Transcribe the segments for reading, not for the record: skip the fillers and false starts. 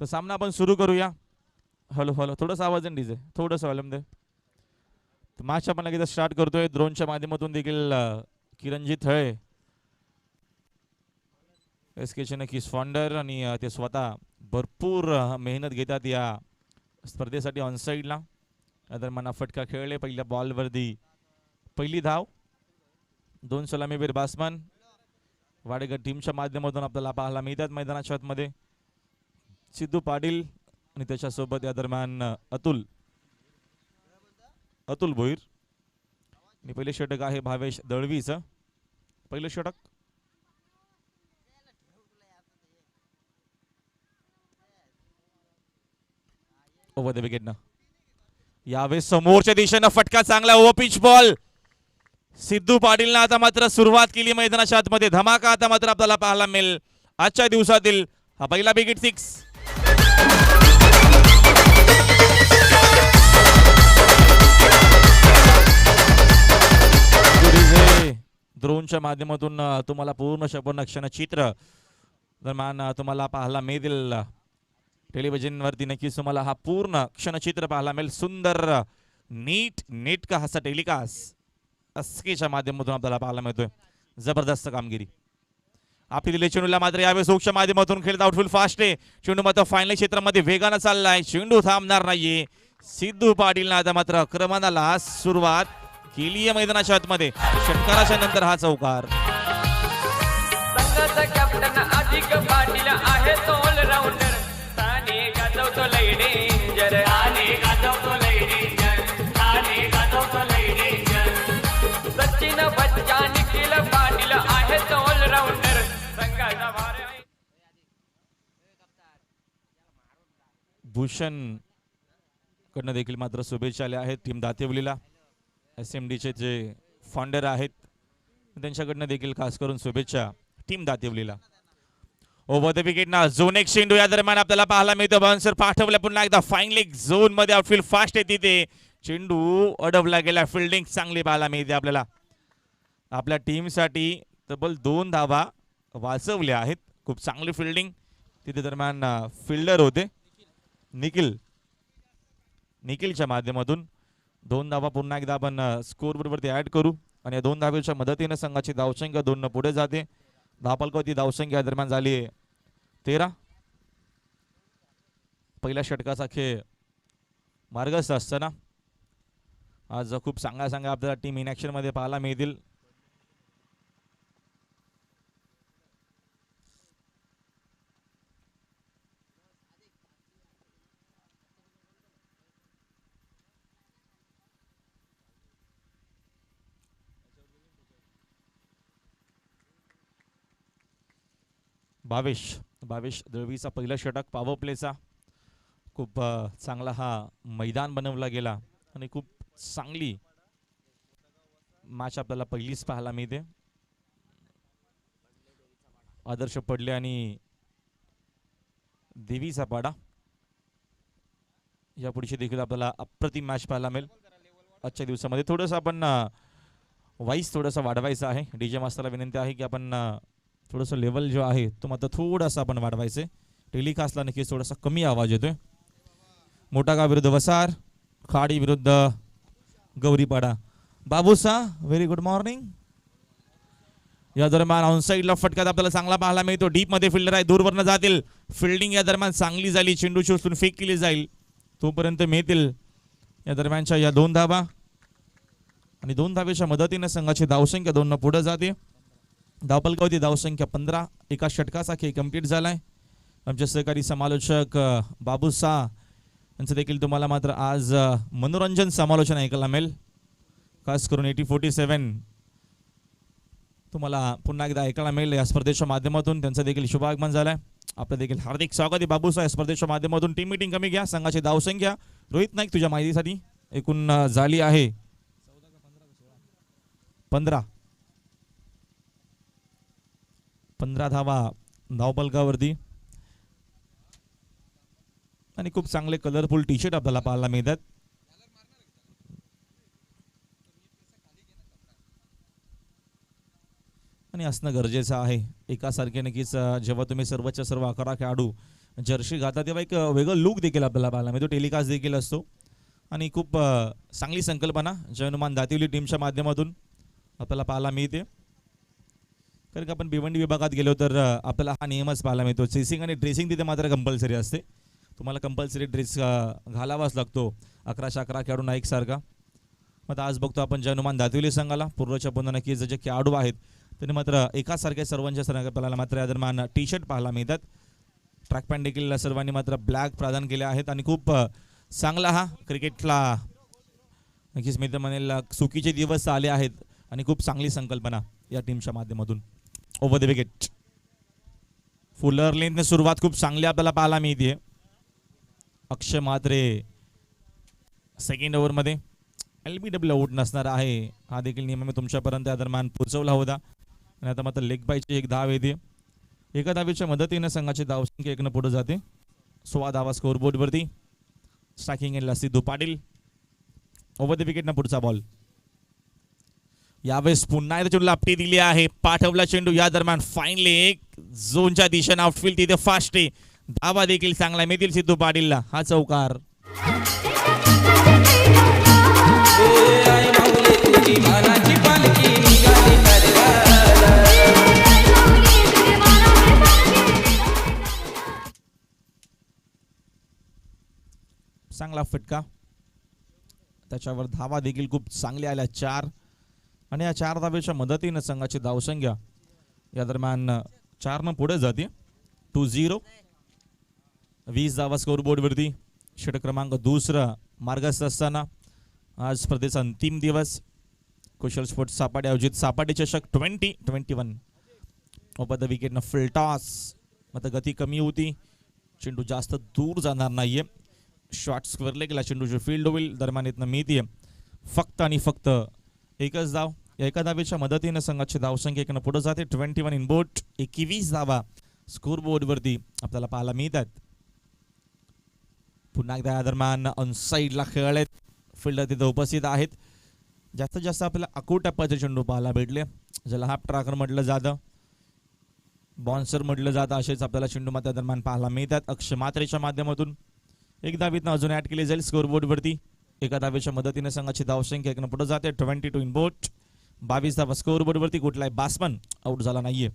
तर सामना आपण सुरू करूया. हॅलो हॅलो, थोडंसं आवाज आहे डीजे, थोडंसं वॉल्यूम दे. मॅच आपण लगेच स्टार्ट करतोय. ड्रोनच्या माध्यमातून देखील किरणजी थळे एस केचे नक्कीच फाउंडर आणि ते स्वतः भरपूर मेहनत घेतात या स्पर्धेसाठी ऑनसाईडला. दरम्यान फटका खेळले पहिल्या बॉलवरती. पहिली धाव 2 सलामीवीर बासमन वाडेकर टीमच्या माध्यमातून आपल्याला पाहायला मिळतात मैदानाच्या आतमध्ये. सिद्धू पाटील आणि त्याच्यासोबत या दरम्यान अतुल भोईर. आणि पहिले षटक आहे भावेश दळवीचं. पहिलं षटक ओव्हर द विकेटनं. यावेळेस समोरच्या दिशेनं फटका चांगला ओव्हर पिच बॉल. सिद्धू पाटीलनं आता मात्र सुरुवात केली मैदानाच्या आतमध्ये. धमाका आता मात्र आपल्याला पाहायला मिळेल आजच्या दिवसातील. हा पहिला विकेट 6. ड्रोनच्या माध्यमातून तुम्हाला पूर्ण संपूर्ण क्षणचित्र दरम्यान तुम्हाला पाहायला मिळेल. टेलिव्हिजनवरती नक्कीच तुम्हाला हा पूर्ण क्षणचित्र पाहायला मिळेल. सुंदर नीट का असा टेलिकास्ट अस्केच्या माध्यमातून आपल्याला पाहायला मिळतोय. जबरदस्त कामगिरी आपली दिले. चेंडूला मात्र यावेळेस सूक्ष्म माध्यमातून खेळत आउटफील्ड फास्ट आहे. चेंडू मात्र फायनल क्षेत्रामध्ये वेगानं चाललाय. चेंडू थांबणार नाहीये. सिद्धू पाटीलनं आता मात्र आक्रमणाला सुरुवात केली आहे मैदानाच्या आतमध्ये. षटकाराच्या नंतर हा चौकार. संघाचा कॅप्टन अधिक पाटील आहे तो ऑलराऊंडर. ताने गाजवतो लई डेंजर. ताने गाजवतो लई डेंजर. ताने गाजवतो लई डेंजर. सचिन बच्चा निखिल पाटील आहे तो ऑलराऊंडर. संघाचा भार भूषण कडनं देखील मात्र शुभेच्छा आल्या आहेत टीम दातेवलीला. SMDचे जे फाउंडर आहेत त्यांच्याकडनं देखील खास करून शुभेच्छा टीम दातेवलीला. ओव्हर द विकेट ना झोन 1 चेंडू या दरम्यान आपल्याला पाहायला मिळतो. बाउन्सर पाठवला पुन्हा एकदा फाईन लेग झोन मध्ये. आउटफील्ड फास्ट आहे तिथे. चेंडू अडवला गेला. फिल्डिंग चांगली पाहायला मिळते आपल्याला. आपल्या टीमसाठी तब्बल 2 धावा वाचवल्या आहेत. खूप चांगली फिल्डिंग तिथे. दरम्यान फिल्डर होते निखिलच्या माध्यमातून 2 धावा पुन्हा एकदा आपण स्कोर बरोबर ऍड करू. आणि या 2 धावेच्या मदतीने संघाची धावसंख्या 2 न पुढे जाते. धावफलकावरती धावसंख्या दरम्यान झाली 13. पहिल्या षटकाचा खेळ मार्गस्थ असताना आज खूप चांगल्या आपल्याला टीम इन ऍक्शन मध्ये पाहायला मिळतील. भावेश दळवीचा पहिला षटक पॉवर प्लेचा. खूप चांगला हा मैदान बनवला गेला आणि खूप चांगली मॅच आपल्याला पहिलीच पाहायला मिळते. आदर्श पडले आणि देवीचा पाडा या पुढची देखील आपल्याला अप्रतिम मॅच पाहायला मिळेल आजच्या दिवसामध्ये. थोडंसं आपण वाईस थोडंसं वाढवायचं आहे. डीजे मास्टरला विनंती आहे की आपण थोडंसं लेवल जो आहे तो मात्र थोडासा आपण वाढवायचं आहे. टेलिकास्टला नक्कीच थोडासा कमी आवाज येतोय. मोठागाव विरुद्ध वसार, खाडी विरुद्ध गौरीपाडा. बाबूसा व्हेरी गुड मॉर्निंग. या दरम्यान ऑनसाईडला फटका आपल्याला चांगला पाहायला मिळतो. डीप मध्ये फिल्डर आहे, दूरवरनं जातील. फिल्डिंग या दरम्यान चांगली झाली. चेंडू शोषून फेक केली जाईल तोपर्यंत मिळतील या दरम्यानच्या या 2 धावा. आणि 2 धावेच्या मदतीने संघाची धावसंख्या 2 न पुढे जाते. धावफलकावरती धावसंख्या 15. एका षटकाचा खेळ कंप्लीट झालाय. आमचे सहकारी समालोचक बाबू शाह यांचं देखील तुम्हाला मात्र आज मनोरंजन समालोचन ऐकायला मिळेल. खास करून 8047 तुम्हाला पुन्हा एकदा ऐकायला मिळेल या स्पर्धेच्या माध्यमातून. त्यांचं देखील शुभागमन झालंय. आपलं देखील हार्दिक स्वागत आहे बाबू शाह या स्पर्धेच्या माध्यमातून. टीम मीटिंग कमी घ्या. संघाची धावसंख्या रोहित नाईक तुझ्या माहितीसाठी एकूण झाली आहे 15 धावा धावफलकावरती. आणि खूप चांगले कलरफुल टी शर्ट आपल्याला पाहायला मिळतात. आणि असणं गरजेचं आहे. एकासारखे नक्कीच जेव्हा तुम्ही सर्वच्या सर्व 11 खेळाडू जर्सी घालतात तेव्हा एक वेगळं लुक देखील आपल्याला पाहायला मिळतो, टेलिकास्ट देखील असतो आणि खूप चांगली संकल्पना जयनुमान दातिवली टीमच्या माध्यमातून आपल्याला पाहायला मिळते. कारण की आपण भिवंडी विभागात गेलो तर आपल्याला हा नियमच पाहायला मिळतो, चेसिंग आणि ड्रेसिंग तिथे मात्र कंपल्सरी असते. तुम्हाला कंपल्सरी ड्रेस घालावाच लागतो 11-11 खेळाडूंना एकसारखा. मग आज बघतो आपण जयनुमान दातिवली संघाला पूर्वच्या पुन्हा नक्कीच जे खेळाडू आहेत त्यांनी मात्र एकासारख्या सर्वांच्या संघाला मात्र या दरम्यान टी शर्ट पाहायला मिळतात. ट्रॅक पॅन्ट देखील सर्वांनी मात्र ब्लॅक प्रदान केले आहेत आणि खूप चांगला हा क्रिकेटला नक्कीच मित्र म्हणेल सुखीचे दिवस आले आहेत आणि खूप चांगली संकल्पना या टीमच्या माध्यमातून. ओव्हर द विकेट फुलर लेंथने सुरुवात खूप चांगली आपल्याला पाहायला मिळते. अक्षय म्हात्रे सेकंड ओव्हरमध्ये LBW आउट नसणार आहे, हा देखील नियम मी तुमच्यापर्यंत या दरम्यान पोहोचवला होता. आणि आता मात्र लेग बायची एक धाव येते. एका धावेच्या मदतीने संघाची धावसंख्या एकनं पुढे जाते. 16 धावा स्कोअरबोर्डवरती. स्ट्रायकिंग एंडला सिद्धू पाटील. ओव्हर द विकेटनं पुढचा बॉल. यावेळेस पुन्हा एकदा चेंडूला आपटी दिली आहे, पाठवला चेंडू या दरम्यान फाईनली एक झोनच्या दिशेने आउटफील्ड तिथे फास्ट आहे. धावा देखील चांगला मिळतील सिद्धू पाटीलला. हा चौकार चांगला फटका, त्याच्यावर धावा देखील खूप चांगल्या आल्या 4 आणि या 4 धावेच्या मदतीने संघाची धावसंख्या या दरम्यान 4 पुढे जाते 2-0. 20 धावा स्कोअरबोर्डवरती. षटक क्रमांक 2 मार्गस्थ असताना आज स्पर्धेचा अंतिम दिवस. कुशल स्पोर्ट्स सापाटे आयोजित सापाटे चषक 2021. ओव्हर द विकेटनं फुल टॉस. मात्र गती कमी होती, चेंडू जास्त दूर जाणार नाहीये. शॉर्ट स्क्वेअर लेगला चेंडूची फील्ड होईल. दरम्यान इथनं मिळते फक्त आणि फक्त एकच धाव. या एका धावेच्या मदतीने संघाची धावसंख्या एकनं पुढे जाते 21 इन बोट. 21 धावा स्कोअरबोर्डवरती आपल्याला पाहायला मिळतात. पुन्हा एकदा या दरम्यान ऑनसाईडला खेळलेत, फिल्डर तिथे उपस्थित आहेत. जास्तीत जास्त आपल्याला अकूट टप्प्याचे चेंडू पाहायला भेटले, ज्याला हाफ ट्रॅकर म्हटलं जातं, बॉन्सर म्हटलं जातं, असेच आपल्याला चेंडू मात्र दरम्यान पाहायला मिळतात. अक्षय म्हात्रेच्या माध्यमातून एक धावीतनं अजून ऍड केली जाईल स्कोअरबोर्डवरती. एका धावेच्या मदतीने संघाची धावसंख्या एकनं पुढे जाते 22 इन बोट. 22 धावा स्कोअरबोर्डवरती. कुठलाही बॅट्समन आउट झाला नाहीये.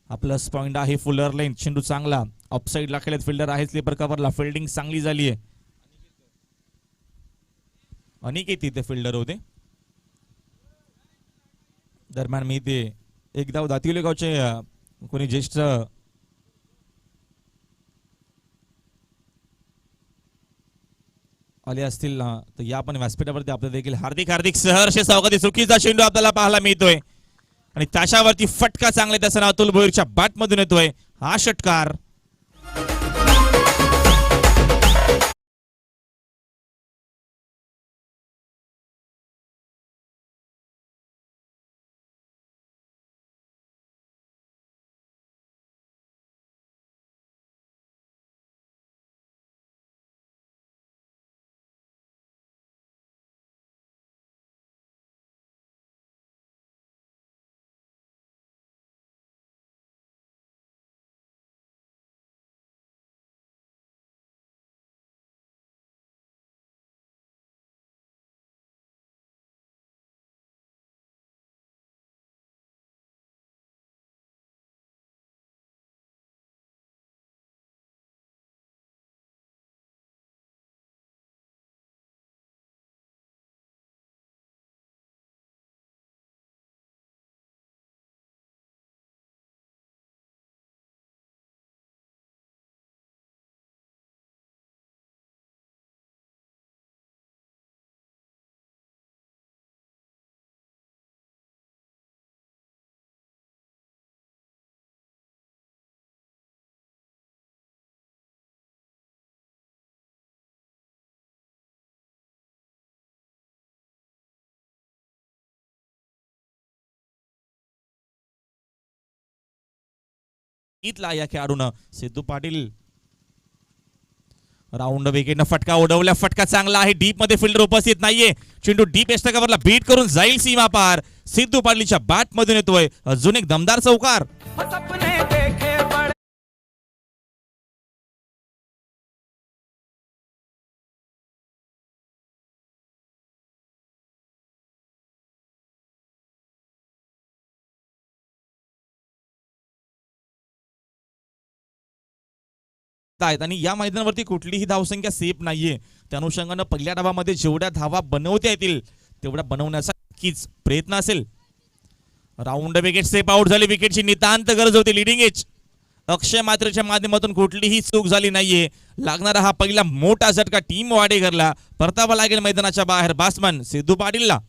हा प्लस पॉइंट आहे फुलर लेन. चेंडू चांगला ऑफसाईडला खेळत, फिल्डर आहे स्लीपर कव्हरला, फिल्डिंग चांगली झाली आहे. अनिकेत तिथे फिल्डर होते. दरम्यान मी ते एक धाव दातिवले गावचे कोणी ज्येष्ठ आले असतील ना, तर या पण व्यासपीठावरती आपल्याला देखील हार्दिक हार्दिक सहर्ष स्वागत. चुकीचा चेंडू आपल्याला पाहायला मिळतोय आणि त्याच्यावरती फटका चांगला त्याचा अतुल भोईरच्या बॅट मधून येतोय हा षटकार. इथला या खेळाडूनं सिद्धू पाटील राऊंड विकेटनं फटका उडवला. फटका चांगला आहे, डीप मध्ये फिल्डर उपस्थित नाहीये. चेंडू डीप एस्टा कव्हरला बीट करून जाईल सीमा पार. सिद्धू पाटीलच्या बॅट मधून येतोय अजून एक दमदार चौकार. आहेत आणि या मैदानावरती कुठलीही धावसंख्या सेफ नाहीये. त्या अनुषंगानं पहिल्या डावामध्ये जेवढ्या धावा बनवता येतील तेवढ्या बनवण्याचा नक्कीच प्रयत्न असेल. राऊंड विकेट सेफ आउट झाली. विकेटची नितांत गरज होती. लिडिंग एज अक्षय मात्रेच्या माध्यमातून कुठलीही चूक झाली नाहीये. लागणारा हा पहिला मोठा झटका टीम वाडेकरला. परतावा लागेल मैदानाच्या बाहेर बॅट्समन सिद्धू पाटीलला.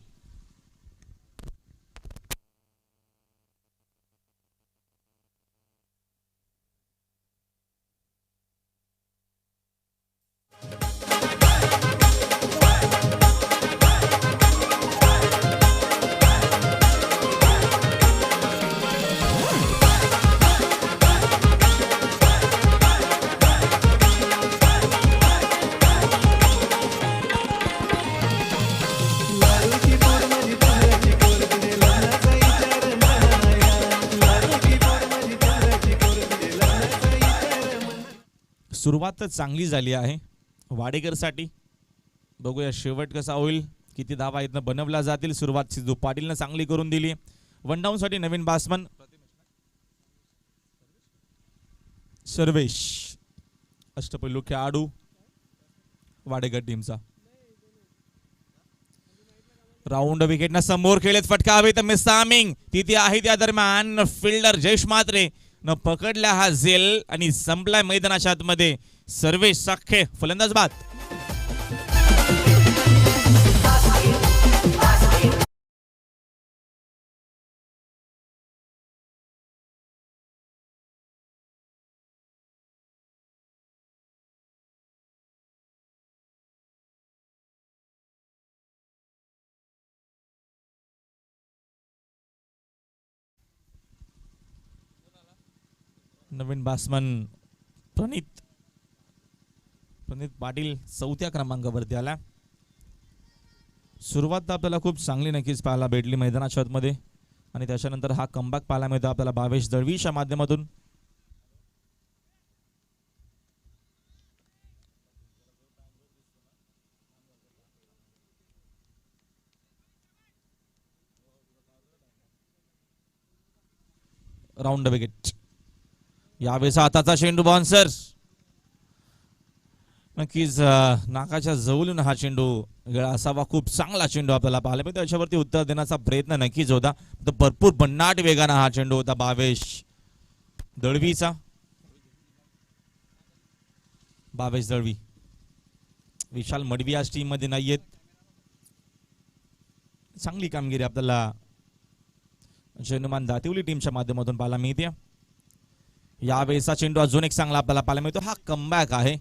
सुरुवात तर चांगली झाली आहे वाडेकरसाठी. बघूया शेवट कसा होईल. किती धावा इथनं बनवल्या जातील. सुरुवात सिद्धू पाटीलनं चांगली करून दिली. वन डाऊन साठी नवीन बॅट्समन सर्वेश अष्टपैलू खेळाडू वाडेकर टीमचा. राऊंड विकेटनं समोर खेळत फटका हवे तर मिसामिंग तिथे आहे. त्या दरम्यान फिल्डर जयेश मात्रे न पकडला हा झेल आणि संपलाय मैदानाच्या आतमध्ये. सर्वेश साखे फलंदाज बाद. नवीन बॅट्समन प्रणित पाटील चौथ्या क्रमांकावरती आला. सुरुवात तर आपल्याला खूप चांगली नक्कीच पाहायला भेटली मैदानाच्या आतमध्ये आणि त्याच्यानंतर हा कमबॅक पाहायला मिळतो आपल्याला भावेश दळवीच्या माध्यमातून. Round wicket. यावेळेस हाताचा चेंडू बाउन्सर नक्कीच नाकाच्या जवळून हा चेंडू गेला असावा. खूप चांगला चेंडू आपल्याला पाहायला मिळतो. त्याच्यावरती उत्तर देण्याचा प्रयत्न नक्कीच होता. तर भरपूर भन्नाट वेगाने हा चेंडू होता भावेश दळवीचा. भावेश दळवी विशाल मडवी आज टीम मध्ये नाहीयेत. चांगली कामगिरी आपल्याला जनुमान दातिवली टीमच्या माध्यमातून पाहायला मिळते. यावेळेचा चेंडू अजून एक चांगला आपल्याला पाहायला मिळतो. हा कमबॅक आहे.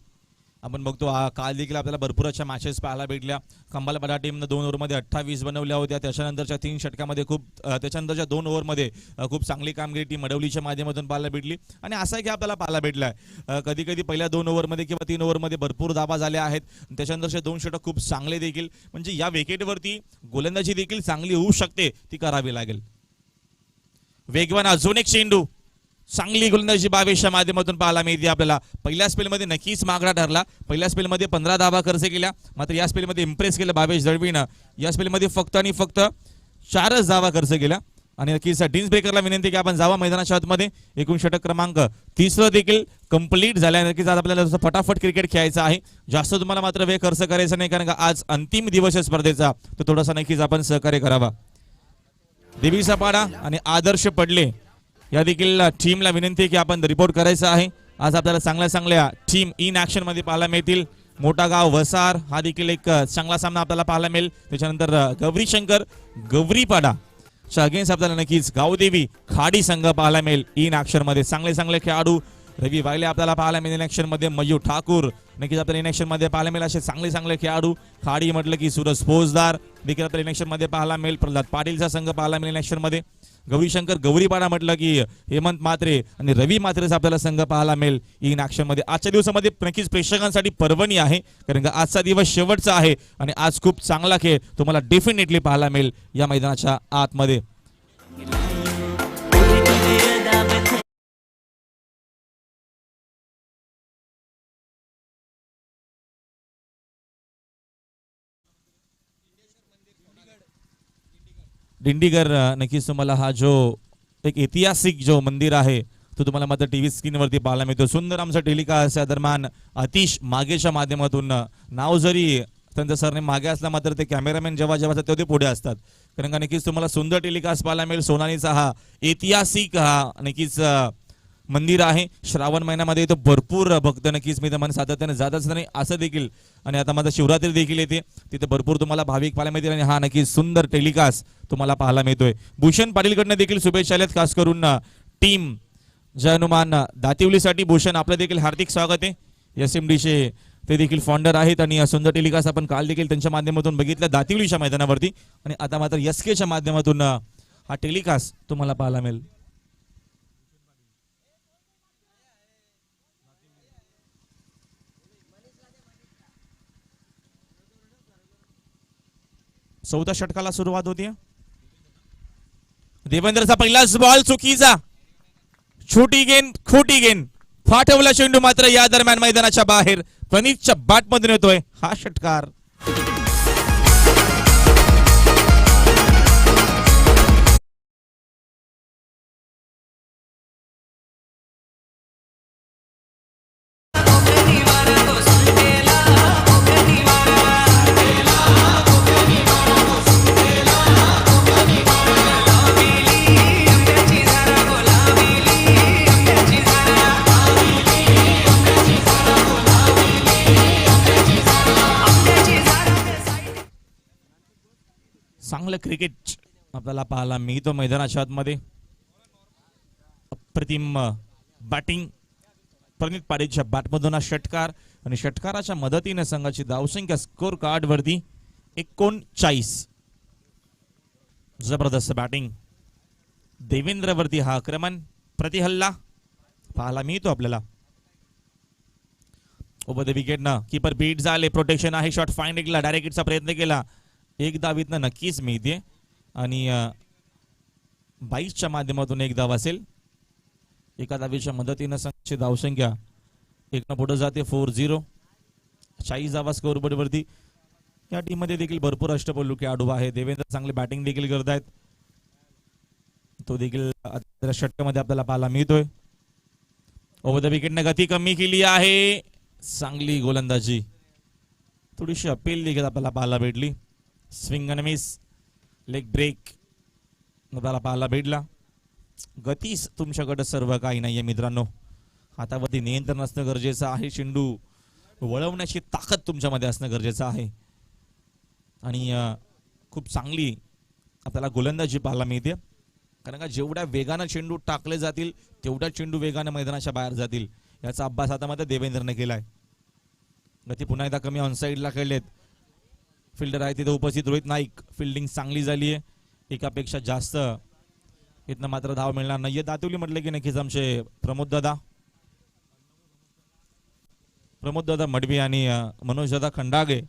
आपण बघतो काल देखील आपल्याला भरपूर अशा मॅचेस पाहायला भेटल्या. कंबालपाडा टीमनं 2 ओव्हरमध्ये 28 बनवल्या होत्या. त्याच्यानंतरच्या 3 षटकामध्ये त्याच्यानंतरच्या 2 ओव्हरमध्ये खूप चांगली कामगिरी टीम मडवलीच्या माध्यमातून पाहायला भेटली. आणि असा की आपल्याला पाहायला भेटलाय कधी कधी पहिल्या 2 ओव्हरमध्ये किंवा 3 ओव्हरमध्ये भरपूर धावा झाल्या आहेत. त्याच्यानंतरचे 2 षटक खूप चांगले देखील. म्हणजे या विकेटवरती गोलंदाजी देखील चांगली होऊ शकते. ती करावी लागेल. वेगवान अजून एक चेंडू. चांगली गोलंदाजी भावेशच्या माध्यमातून पाहायला मिळते आपल्याला. पहिल्या स्पेलमध्ये नक्कीच मागडा ठरला. पहिल्या स्पेलमध्ये 15 धावा खर्च केल्या. मात्र या स्पेलमध्ये इम्प्रेस केलं भावेश दळवीनं. या स्पेलमध्ये फक्त आणि फक्त 4च धावा खर्च केल्या. आणि नक्कीच टीम्स ब्रेकरला विनंती की आपण जावा मैदानाच्या आतमध्ये. एकूण षटक क्रमांक 30 देखील कंप्लीट झाल्या. नक्कीच आज आपल्याला फटाफट क्रिकेट खेळायचं आहे. जास्त तुम्हाला मात्र वेळ खर्च करायचा नाही कारण का आज अंतिम दिवस आहे स्पर्धेचा. तर थोडासा नक्कीच आपण सहकार्य करावा. देवी सपाडा आणि आदर्श पडले या देखील टीमला विनंती की आपण रिपोर्ट करायचं आहे. आज आपल्याला चांगल्या टीम इन ऍक्शन मध्ये पाहायला मिळतील. मोठा गाव वसार हा देखील एक चांगला सामना आपल्याला पाहायला मिळेल. त्याच्यानंतर गौरी शंकर गौरीपाडा अगेन्स्ट आपल्याला नक्कीच गावदेवी खाडी संघ पाहायला मिळेल इन ऍक्शन मध्ये. चांगले खेळाडू रवी वायले आपल्याला पाहायला मिळेल इन ऍक्शन मध्ये. मयूर ठाकूर नक्कीच आपल्याला इन ऍक्शन मध्ये पाहायला मिळेल. असे चांगले खेळाडू. खाडी म्हटलं की सूरज फौजदार देखील आपल्याला इन ऍक्शन मध्ये पाहायला मिळेल. प्रल्हाद पाटीलचा संघ पाहायला मिळेल इन ऍक्शन मध्ये. गौरीशंकर गौरीपाडा म्हटलं की हेमंत मात्रे आणि रवी मात्रेचा आपल्याला संघ पाहायला मिळेल इन ऍक्शन मध्ये. आजच्या दिवसामध्ये नक्कीच प्रेक्षकांसाठी पर्वणी आहे कारण का आजचा दिवस शेवटचा आहे आणि आज खूप चांगला खेळ तुम्हाला डेफिनेटली पाहायला मिळेल या मैदानाच्या आतमध्ये. दिंडीगर नक्कीच तुम्हाला हा जो एक ऐतिहासिक जो मंदिर आहे तो तुम्हाला मात्र टीव्ही स्क्रीनवरती पाहायला मिळतो. सुंदर आमचा टेलिकास्ट या दरम्यान अतिश मागेच्या माध्यमातून नाव जरी त्यांचं सरने मागे असला मात्र ते कॅमेरामॅन जेव्हा असतात तेव्हा ते पुढे असतात. कारण का नक्कीच तुम्हाला सुंदर टेलिकास्ट पाहायला मिळेल. सोनालीचा हा ऐतिहासिक हा नक्कीच मंदिर आहे. श्रावण महिन्यामध्ये इथं भरपूर भक्त नक्कीच मी तुम्हाला सातत्याने जातच नाही असं देखील. आणि आता माझा शिवरात्री देखील येते, तिथे भरपूर तुम्हाला भाविक पाहायला मिळतील आणि हा नक्कीच सुंदर टेलिकास्ट तुम्हाला पाहायला मिळतोय. भूषण पाटीलकडनं देखील शुभेच्छा आल्यात खास करून टीम जय हनुमान दातिवलीसाठी. भूषण आपलं देखील हार्दिक स्वागत आहे. SMDचे ते देखील फाउंडर आहेत आणि सुंदर टेलिकास्ट आपण काल देखील त्यांच्या माध्यमातून बघितलं दातिवलीच्या मैदानावरती. आणि आता मात्र SKच्या माध्यमातून हा टेलिकास्ट तुम्हाला पाहायला मिळेल. चौथ्या षटकाला सुरुवात होती. देवेंद्रचा पहिलाच बॉल चुकीचा, छोटी गेंद खोटी गेंद, फाटवला चेंडू मात्र या दरम्यान मैदानाच्या बाहेर. प्रणीतच्या बॅट मधून येतोय हा षटकार. चांगलं क्रिकेट आपल्याला पाहायला मिळतो मैदानाच्या आतमध्ये. अप्रतिम बॅटिंग प्रणीत पाटीलच्या बॅटमधून हा षटकार आणि षटकाराच्या मदतीने संघाची धावसंख्या स्कोर कार्ड वरती 39. जबरदस्त बॅटिंग देवेंद्र वरती हा आक्रमण प्रतिहल्ला पाहायला मिळतो आपल्याला. ओव्हर द विकेट ना कीपर बीट झाले, प्रोटेक्शन आहे, शॉट फाईन केला, डायरेक्ट हिटचा प्रयत्न केला, एक धावीतनं नक्कीच मिळते आणि 22च्या माध्यमातून एक धाव असेल. एका धावीच्या मदतीनं संघाची धावसंख्या एकनं पुढे जाते 4-0. 40 धावा स्कोर बोर्डवरती. या टीम मध्ये देखील भरपूर अष्टपैलू खेळाडू आहे. देवेंद्र चांगली बॅटिंग देखील करतायत, तो देखील षटकामध्ये आपल्याला पाहायला मिळतोय. ओव्हर द विकेटने गती कमी केली आहे, चांगली गोलंदाजी, थोडीशी अपील देखील आपल्याला पाहायला भेटली. Swing and miss, leg break आपल्याला पाहायला भेटला. गतीच तुमच्याकडे सर्व काही नाहीये मित्रांनो. हातावरती नियंत्रण असणं गरजेचं आहे. चेंडू वळवण्याची ताकद तुमच्यामध्ये असणं गरजेचं आहे. आणि खूप चांगली आपल्याला गोलंदाजी पाहायला मिळते. कारण का जेवढ्या वेगानं चेंडू टाकले जातील तेवढ्या चेंडू वेगानं मैदानाच्या बाहेर जातील, याचा अभ्यास आता मात्र देवेंद्रने केलाय. गती पुन्हा एकदा कमी ऑनसाईडला खेळलेत. फिल्डर आहे तिथे उपस्थित रोहित नाईक. फिल्डिंग चांगली झाली आहे, एकापेक्षा जास्त इथनं मात्र धाव मिळणार नाहीये. दातिवली म्हटलं की नक्कीच आमचे प्रमोद दादा मडवी आणि मनोज दादा खंडागे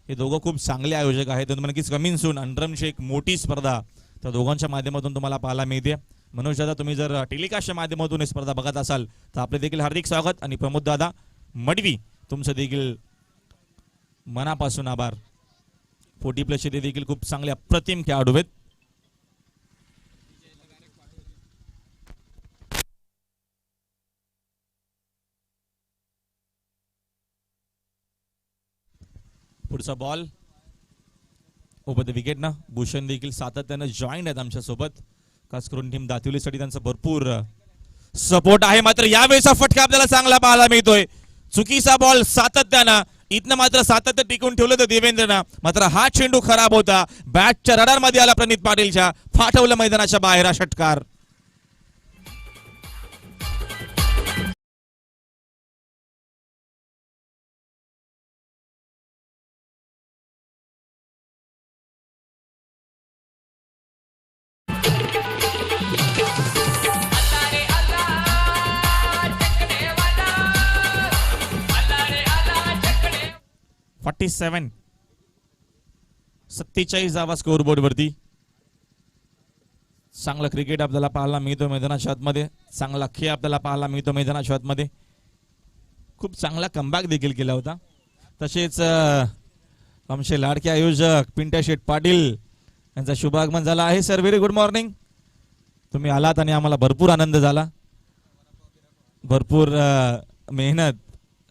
हे दोघं खूप चांगले आयोजक आहेत. नक्कीच कमीन सून अंडरमची एक मोठी स्पर्धा त्या दोघांच्या माध्यमातून तुम्हाला पाहायला मिळते. मनोज दादा तुम्ही जर टेलिकास्टच्या माध्यमातून ही स्पर्धा बघत असाल तर आपले देखील हार्दिक स्वागत. आणि प्रमोद दादा मडवी तुमचं देखील मनापासून आभार. 40+ ते देखील खूप चांगले अप्रतिम खेळाडू आहेत. पुढचा बॉल ओव्हर द विकेट ना. भूषण देखील सातत्यानं जॉईन आहेत आमच्या सोबत. खास करून टीम दातिवलीसाठी त्यांचा भरपूर सपोर्ट आहे. मात्र यावेळेचा फटका आपल्याला चांगला पाहायला मिळतोय. चुकीचा बॉल सातत्यानं, इथनं मात्र सातत्य टिकून ठेवलं तर देवेंद्रनं, मात्र हा चेंडू खराब होता. बॅटच्या रडार मध्ये आला प्रणीत पाटीलच्या, फाटवलं मैदानाच्या बाहेर. षटकार फॉर्टी 47 धावा स्कोर बोर्ड वरती. चांगला क्रिकेट आपल्याला पाहायला मिळतो मैदानाच्या आतमध्ये. चांगला खेळ आपल्याला पाहायला मिळतो मैदानाच्या आतमध्ये. खूप चांगला कमबॅक देखील केला होता. तसेच आमचे लाडके आयोजक पिंट्या शेठ पाटील यांचा शुभागमन झाला आहे. Sir very good morning. तुम्ही आलात आणि आम्हाला भरपूर आनंद झाला. भरपूर मेहनत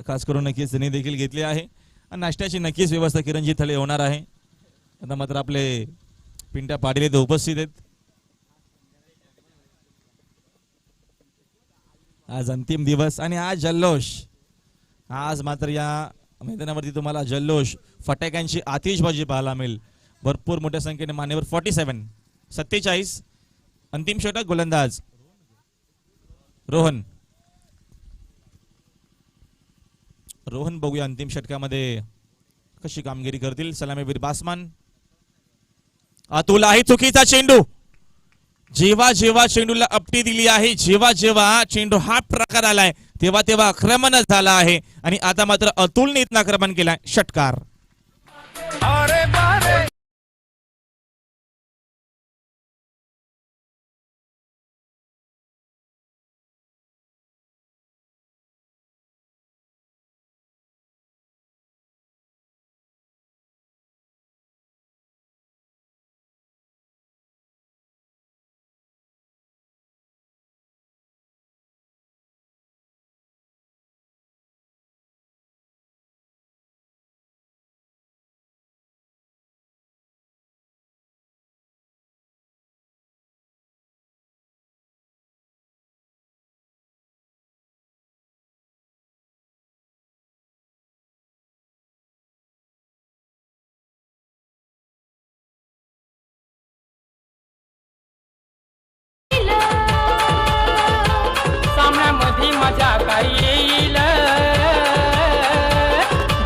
खास करून नक्कीच त्यांनी देखील घेतली आहे आणि नाश्त्याची नक्कीच व्यवस्था किरणजी थळे होणार आहे. आता मात्र आपले पिंट्या पाटील इथे उपस्थित आहेत. आज अंतिम दिवस आणि आज जल्लोष. आज मात्र या मैदानावरती तुम्हाला जल्लोष फटाक्यांची आतिषबाजी पाहायला मिळेल. भरपूर मोठ्या संख्येने मान्यवर 47 अंतिम षटक गोलंदाज रोहन बघूया अंतिम षटकामध्ये कशी कामगिरी करतील. सलामीवीर बासमान. अतुल आहे चुकीचा चेंडू. जेव्हा जेव्हा चेंडूला अपटी दिली आहे, जेव्हा जेव्हा चेंडू हा प्रकार आलाय तेव्हा तेव्हा आक्रमण झाला आहे आणि आता मात्र अतुलने इथं आक्रमण केलाय. षटकार. सामन्यामध्ये मजा काय येईल,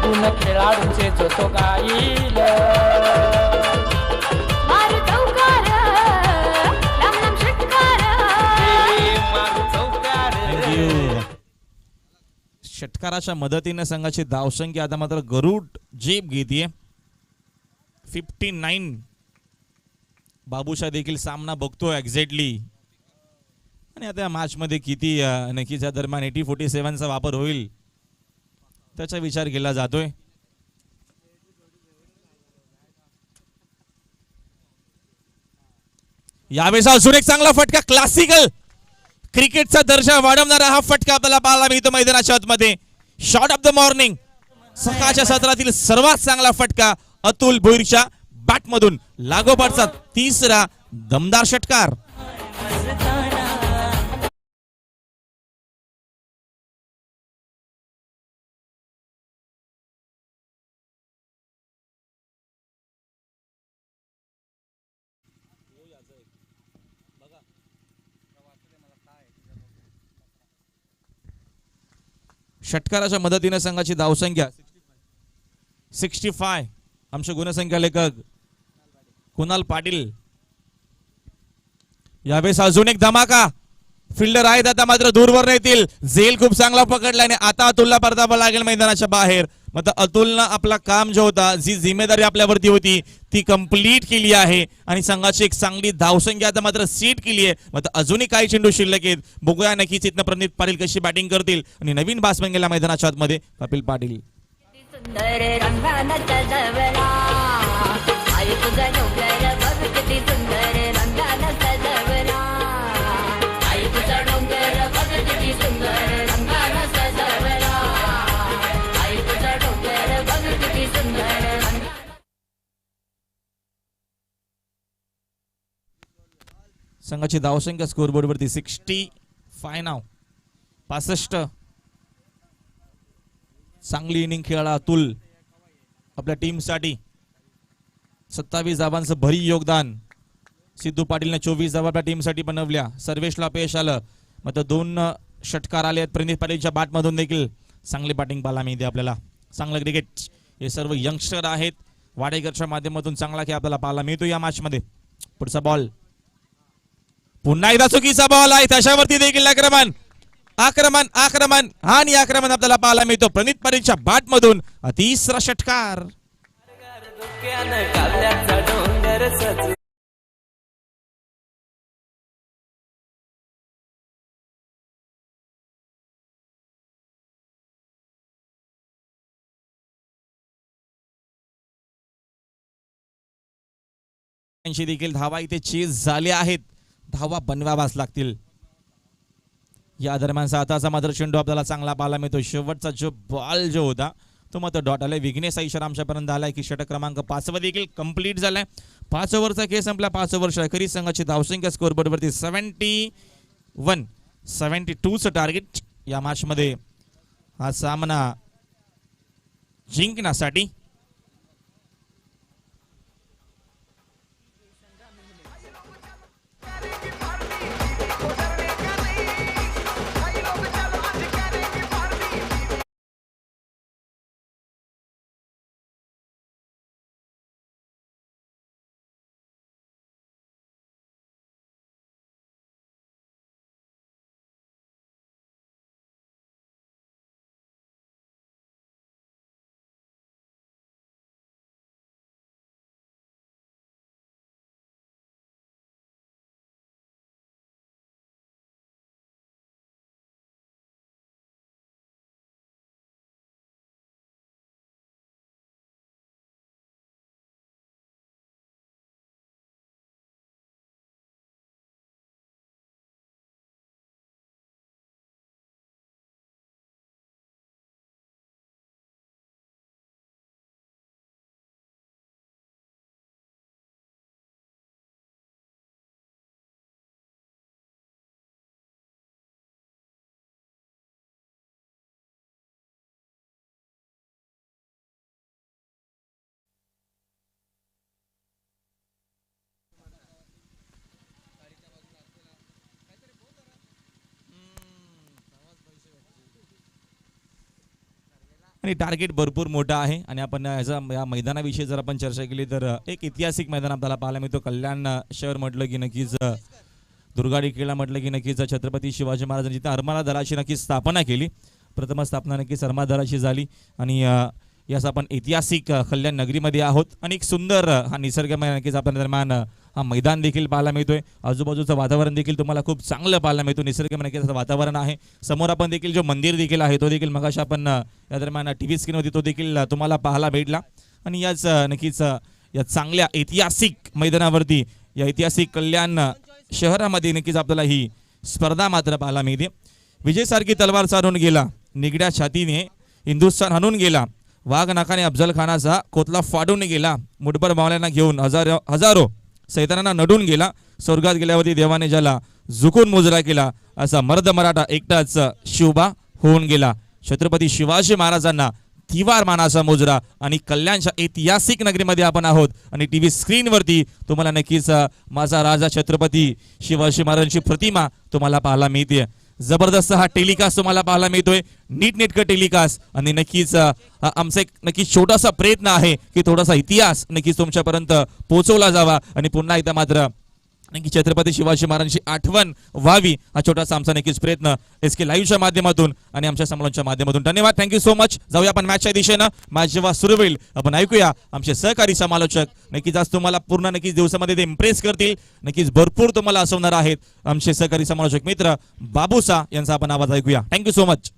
गुण खेळाडूंचे जो तो गाईल. मारू चौकार, रामनाम षटकार. मारू चौकार. षटकाराच्या मदतीने संघाची धावसंख्या आता मात्र गरुड जेब घेतीये 59. बाबूशा देखील सामना बघतोय एक्झॅक्टली आणि आता या मॅच मध्ये किती नक्कीच या दरम्यान 80-47चा वापर होईल त्याचा विचार केला जातोय. यावेळेस अजून एक चांगला फटका. क्लासिकल क्रिकेटचा दर्जा वाढवणारा हा फटका आपल्याला पाहायला मिळतो मैदानाच्या आतमध्ये. Shot of the morning. सकाळच्या सत्रातील सर्वात चांगला फटका अतुल भोईरच्या बॅटमधून. लागोपाठचा तिसरा दमदार षटकार. षटकाराच्या मदतीने संघाची धावसंख्या 65. आमचे गुणसंख्या लेखक कुणाल पाटील. यावेळेस अजून एक धमाका. फिल्डर आहेत आता मात्र दूरवर येतील. झेल खूप चांगला पकडल्याने आता अतुलला परतावा लागेल मैदानाच्या बाहेर. मात्र अतुलनं आपला काम जो होता, जी जिम्मेदारी आपल्यावरती होती ती कंप्लीट केली आहे आणि संघाची एक चांगली धावसंख्या आता मात्र सीट केली आहे. मात्र अजूनही काही चेंडू शिल्लक आहेत. बघूया नक्कीच इथनं प्रणित पाटील कशी बॅटिंग करतील आणि नवीन बासमन गेला मैदानाच्या आतमध्ये कपिल पाटील. सुंदर रंगानाचा जवळा, आई तुझा डोंगर बघ किती सुंदर रंगानाचा जवळा. आई तुझा डोंगर बघ किती सुंदर रंगानाचा जवळा. आई तुझा डोंगर बघ किती सुंदर रंगानाचा. संघाची धावसंख्या स्कोरबोर्डवरती 65 नाव 65. चांगली इनिंग खेळला अतुल आपल्या टीमसाठी. 27 धावांचं भरी योगदान. सिद्धू पाटीलने 24 धावा आपल्या टीमसाठी बनवल्या. सर्वेशला अपयश आलं. मात्र 2 षटकार आले आहेत प्रणित पाटीलच्या बॅटमधून देखील. चांगली बॅटिंग पाहायला मिळते आपल्याला. चांगलं क्रिकेट. हे सर्व यंगस्टर आहेत. वाडेकरच्या माध्यमातून चांगला खेळ आपल्याला पाहायला मिळतो या मॅच मध्ये. पुढचा बॉल पुन्हा एकदा चुकीचा बॉल आहे. त्याच्यावरती देखील आक्रमण आणि आक्रमण आपल्याला पाहायला मिळतो प्रणित पाटीलच्या बॅट मधून. तिसरा षटकार. देखील धावा इथे चेस झाले आहेत. धावा बनवाव्याच लागतील. या दरम्यान साताचा मात्र चेंडू आपल्याला चांगला पाहायला मिळतो. शेवटचा जो बॉल जो होता तो मात्र डॉट आलाय. विघ्नेश इशारा आमच्यापर्यंत आलाय की षटक क्रमांक 5 देखील कंप्लीट झालाय. 5 ओव्हरचा खेळ संपला. 5 ओव्हर शेखरी संघाची धावसंख्या स्कोअरबोर्ड वरती 72चं टार्गेट या मॅच मध्ये हा सामना जिंकण्यासाठी. आणि टार्गेट भरपूर मोठा आहे. आणि आपण या मैदानाविषयी जर आपण चर्चा केली तर एक ऐतिहासिक मैदान आपल्याला पाहायला मिळतो. कल्याण शहर म्हटलं की नक्कीच, दुर्गाडी किल्ला म्हटलं की नक्कीच छत्रपती शिवाजी महाराजांनी जिथे अर्माला दलाची नक्कीच स्थापना केली. प्रथम स्थापना नक्कीच अर्मा दलाची झाली. आणि यास आपण ऐतिहासिक कल्याण नगरीमध्ये आहोत. आणि एक सुंदर हा निसर्गमय नक्कीच आपल्या दरम्यान हा मैदान देखील पाहायला मिळतोय. आजूबाजूचं वातावरण देखील तुम्हाला खूप चांगलं पाहायला मिळतो. निसर्गमय नक्कीच वातावरण आहे. समोर आपण देखील जो मंदिर देखील आहे तो देखील मगाशी आपण या दरम्यान टीव्ही स्क्रीन होती तो देखील तुम्हाला पाहायला भेटला. आणि याच नक्कीच या चांगल्या ऐतिहासिक मैदानावरती या ऐतिहासिक कल्याण शहरामध्ये नक्कीच आपल्याला ही स्पर्धा मात्र पाहायला मिळते. विजयसारखी तलवार चालून गेला, निगड्या छातीने हिंदुस्थान हाणून गेला, वाघ नाकाने अफजल खानाचा कोतला फाडून गेला, मुठभर मावल्यांना घेऊन हजारो सैतानांना नडून गेला, स्वर्गात गेल्यावरती देवाने ज्याला झुकून मुजरा केला, असा मर्द मराठा एकटाच शिवबा होऊन गेला. छत्रपती शिवाजी महाराजांना तिवार मानाचा मुजरा. आणि कल्याणच्या ऐतिहासिक नगरीमध्ये आपण आहोत. आणि टीव्ही स्क्रीनवरती तुम्हाला नक्कीच माझा राजा छत्रपती शिवाजी महाराजांची प्रतिमा तुम्हाला पाहायला मिळते. जबरदस्त हा टेलिकास्ट तुम्हाला पाहायला मिळतोय, नीटनेटकं टेलिकास्ट. आणि नक्कीच आमचा एक नक्कीच छोटासा प्रयत्न आहे की थोडासा इतिहास नक्कीच तुमच्यापर्यंत पोहोचवला जावा. आणि पुन्हा एकदा मात्र नक्की छत्रपती शिवाजी महाराजांची आठवण व्हावी हा छोटासा आमचा नक्कीच प्रयत्न SK लाईव्हच्या माध्यमातून आणि आमच्या संमेलनाच्या माध्यमातून. धन्यवाद, थँक्यू सो मच. जाऊया आपण मॅचच्या दिशेनं. मॅच जेव्हा सुरू होईल आपण ऐकूया आमचे सहकारी समालोचक. नक्कीच आज तुम्हाला पूर्ण नक्कीच दिवसामध्ये ते इम्प्रेस करतील. नक्कीच भरपूर तुम्हाला हसवणार आहेत आमचे सहकारी समालोचक मित्र बाबूसा यांचा आपण आवाज ऐकूया. Thank you so much.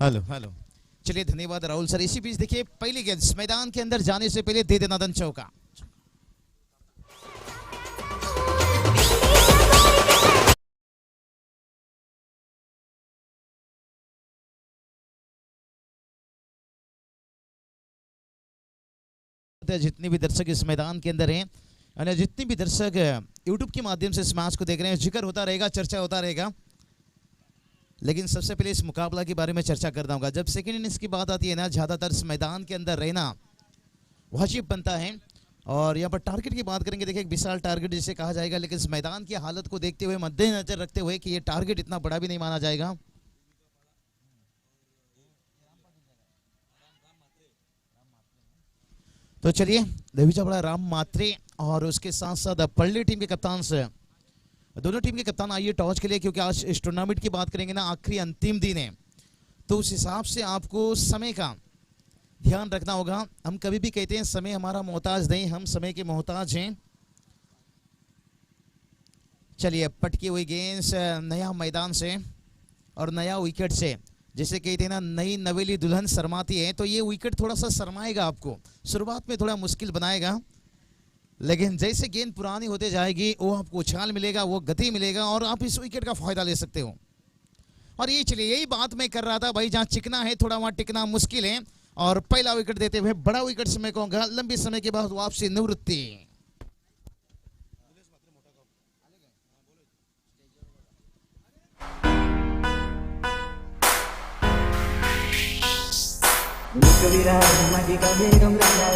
Hello hello चलिए धन्यवाद राहुल सर. इसी बीच देखिए पहली गेंद मैदान के अंदर जाने से पहले दे देना दन चौका. जितने भी दर्शक इस मैदान के अंदर हैं और जितने भी दर्शक यूट्यूब के माध्यम से इस मैच को देख रहे हैं, जिक्र होता रहेगा, चर्चा होता रहेगा. लेकिन सबसे पहले इस मुकाबला के बारे में चर्चा करना होगा. जब सेकंड इनिंग्स की बात आती है ना, ज़्यादातर इस मैदान के अंदर रहना वाजिब बनता है. और यहाँ पर टारगेट की बात करेंगे, देखिए एक विशाल टारगेट जिसे कहा जाएगा, लेकिन इस मैदान की हालत को देखते हुए, मद्देनजर रखते हुए कि ये टारगेट इतना बड़ा भी नहीं माना जाएगा. तो चलिए देवी चावड़ा राम मात्रे और उसके साथ साथ पल्ली टीम के कप्तान से दोनों टीम के कप्तान आइए टॉस के लिए, क्योंकि आज इस टूर्नामेंट की बात करेंगे ना, आखिरी अंतिम दिन है, तो उस हिसाब से आपको समय का ध्यान रखना होगा। हम कभी भी कहते हैं समय हमारा मोहताज नहीं, हम समय के मोहताज हैं। चलिए पटकी हुई गेंद नया मैदान से और नया विकेट से, जैसे कहते हैं ना नई नवेली दुल्हन शर्माती है, तो ये विकेट थोड़ा सा शर्माएगा आपको, शुरुआत में थोड़ा मुश्किल बनाएगा, लेकिन जैसे गेंद पुरानी होते जाएगी वो आपको उछाल मिलेगा, वो गति मिलेगा और आप इस विकेट का फायदा ले सकते हो। और ये चलिए यही बात मैं कर रहा था भाई, जहां चिकना है थोड़ा वहां टिकना मुश्किल है। और पहला विकेट देते हुए बड़ा विकेट से मैं कहूंगा लंबे समय के बाद वापसी निवृत्ति। विराज माझी काबे डोंगराला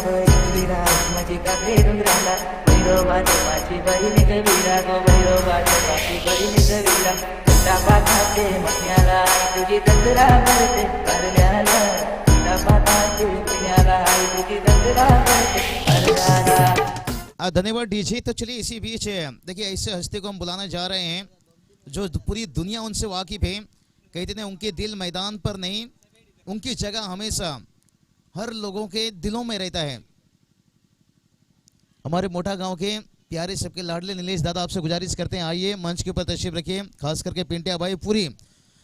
विराज माझी काबे डोंगराला भैरवाची माझी बहिणी कवीरा गो भैरवाची माझी बहिणी कवीरा डबा खाते मण्याला तुझी दंगरा भरते करण्याला डबा खाते मण्याला तुझी दंगरा भरते करण्याला। धन्यवाद डीजे। तो चलिए इसी बीच देखिए ऐसे हस्ती को हम बुलाने जा रहे हैं जो पूरी दुनिया उनसे वाकिफ है। कहते हैं उनके दिल मैदान पर नहीं, उनकी जगह हमेशा हर लोगों के दिलों में रहता है। हमारे मोटा गांव के प्यारे सबके लाडले नीलेश दादा आपसे गुजारिश करते हैं आइए मंच के ऊपर तशरीफ रखिए। खास करके पिंटिया भाई पूरी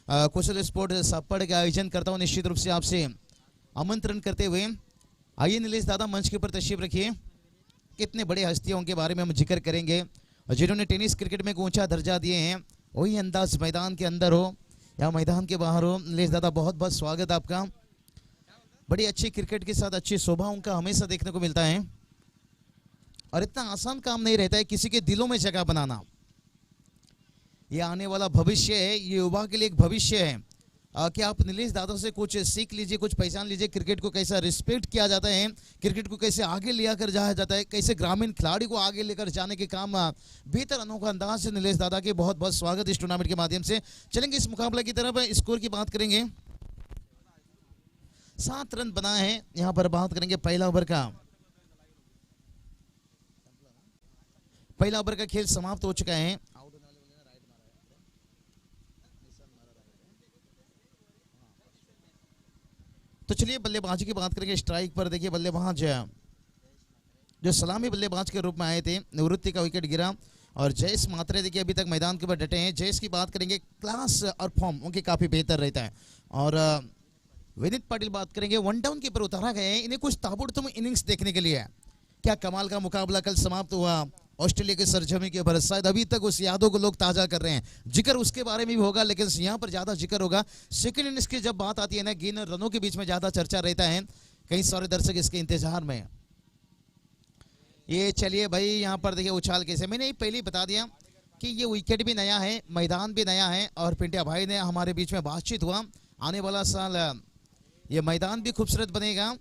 कुशल स्पोर्ट सापड़ के आयोजन करता हूँ, निश्चित रूप से आपसे आमंत्रण करते हुए आइए नीलेश दादा मंच के ऊपर तशरीफ रखिए। कितने बड़े हस्तियों के बारे में हम जिक्र करेंगे और जिन्होंने टेनिस क्रिकेट में एक ऊंचा दर्जा दिए हैं, वही अंदाज मैदान के अंदर हो या मैदान के बाहर हो। नीलेश दादा बहुत बहुत स्वागत आपका। बड़ी अच्छी क्रिकेट के साथ अच्छी शोभा उनका हमेशा देखने को मिलता है और इतना आसान काम नहीं रहता है किसी के दिलों में जगह बनाना। ये आने वाला भविष्य है, ये युवा के लिए एक भविष्य है कि आप नीलेश दादा से कुछ सीख लीजिए, कुछ पहचान लीजिए। क्रिकेट को कैसा रिस्पेक्ट किया जाता है, क्रिकेट को कैसे आगे लिया कर जाया जाता है, कैसे ग्रामीण खिलाड़ी को आगे लेकर जाने के काम बेहतर अनोखा अंदाज से नीलेश दादा के बहुत बहुत स्वागत इस टूर्नामेंट के माध्यम से। चलेंगे इस मुकाबले की तरफ, स्कोर की बात करेंगे। 7 रन बना है, यहां पर बात करेंगे पहला ओवर का। पहला ओवर का खेल समाप्त हो चुका है। तो चलिए बल्लेबाजी की बात करेंगे। स्ट्राइक पर देखिए बल्लेबाज जो सलामी बल्लेबाज के रूप में आए थे, निवृत्ति का विकेट गिरा और जयेश मात्रे देखिए अभी तक मैदान के ऊपर डटे हैं। जयेश की बात करेंगे, क्लास और फॉर्म उनके काफी बेहतर रहता है। और विनीत पाटिल बात करेंगे, वन डाउन के ऊपर उतारा गया है इन्हें कुछ ताबड़तोड़ इनिंग्स देखने के लिए। क्या कमाल का मुकाबला कल समाप्त हुआ ऑस्ट्रेलिया के सरजमी के ऊपर। शायद अभी तक उस यादों को लोग ताजा कर रहे हैं। जिक्र उसके बारे में भी होगा, लेकिन यहाँ पर ज्यादा जिक्र होगा सेकंड इनिंग्स की जब बात आती है ना, गेंद और रनों के बीच में ज्यादा चर्चा रहता है। कई सारे दर्शक इसके इंतजार में। ये चलिए भाई यहाँ पर देखिए उछाल कैसे, मैंने पहले ही बता दिया कि ये विकेट भी नया है, मैदान भी नया है और पिंटिया भाई ने हमारे बीच में बातचीत हुआ। आने वाला साल ये मैदान भी खूबसूरत बनेगा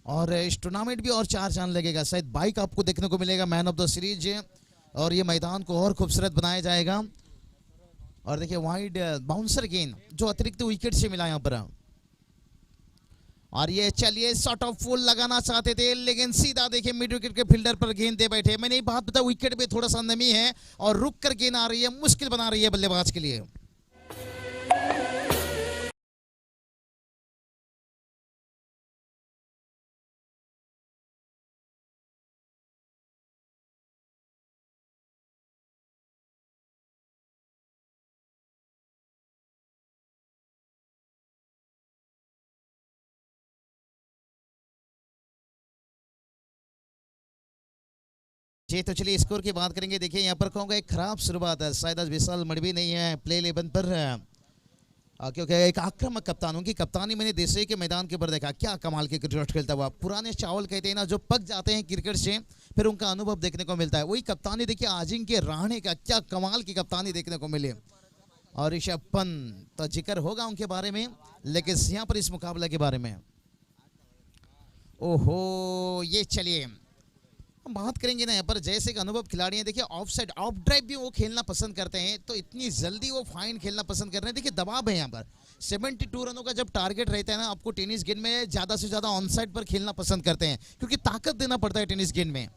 और इस टूर्नामेंट भी और 4 चांद लगेगा। शायद बाइक आपको देखने को मिलेगा मैन ऑफ द सीरीज और ये मैदान को और खूबसूरत बनाया जाएगा। और देखिए वाइड बाउंसर गेंद जो अतिरिक्त विकेट से मिला यहाँ पर। और ये चलिए शॉट ऑफ फुल लगाना चाहते थे, लेकिन सीधा देखिए मिड विकेट के फील्डर पर गेंद दे बैठे। मैंने ये बात बताया, विकेट में थोड़ा सा नमी है और रुक कर गेंद आ रही है, मुश्किल बना रही है बल्लेबाज के लिए। जी तो चलिए स्कोर की बात करेंगे। देखिए यहाँ पर कहूँगा एक खराब शुरुआत है, शायद आज विशाल मड़वी नहीं है प्ले 11 पर, क्योंकि एक आक्रामक कप्तान, उनकी कप्तानी मैंने देशे के मैदान के ऊपर देखा, क्या कमाल के क्रिकेट खेलता हुआ। पुराने चावल कहते हैं ना, जो पक जाते हैं क्रिकेट से फिर उनका अनुभव देखने को मिलता है। वही कप्तानी देखिए अजिंक्य रहाणे का, क्या कमाल की कप्तानी देखने को मिली। और ऋषभ पंत तो जिक्र होगा उनके बारे में, लेकिन यहाँ पर इस मुकाबले के बारे में ओहो ये चलिए हम बात करेंगे ना यहाँ पर जैसे एक अनुभव खिलाड़ी हैं, देखिए ऑफ साइड ऑफ ड्राइव भी वो खेलना पसंद करते हैं, तो इतनी जल्दी वो फाइन खेलना पसंद कर रहे हैं। देखिए दबाव है यहाँ पर 72 रनों का जब टारगेट रहता है ना, आपको टेनिस गेंद में ज़्यादा से ज़्यादा ऑन साइड पर खेलना पसंद करते हैं क्योंकि ताकत देना पड़ता है टेनिस गेंद में।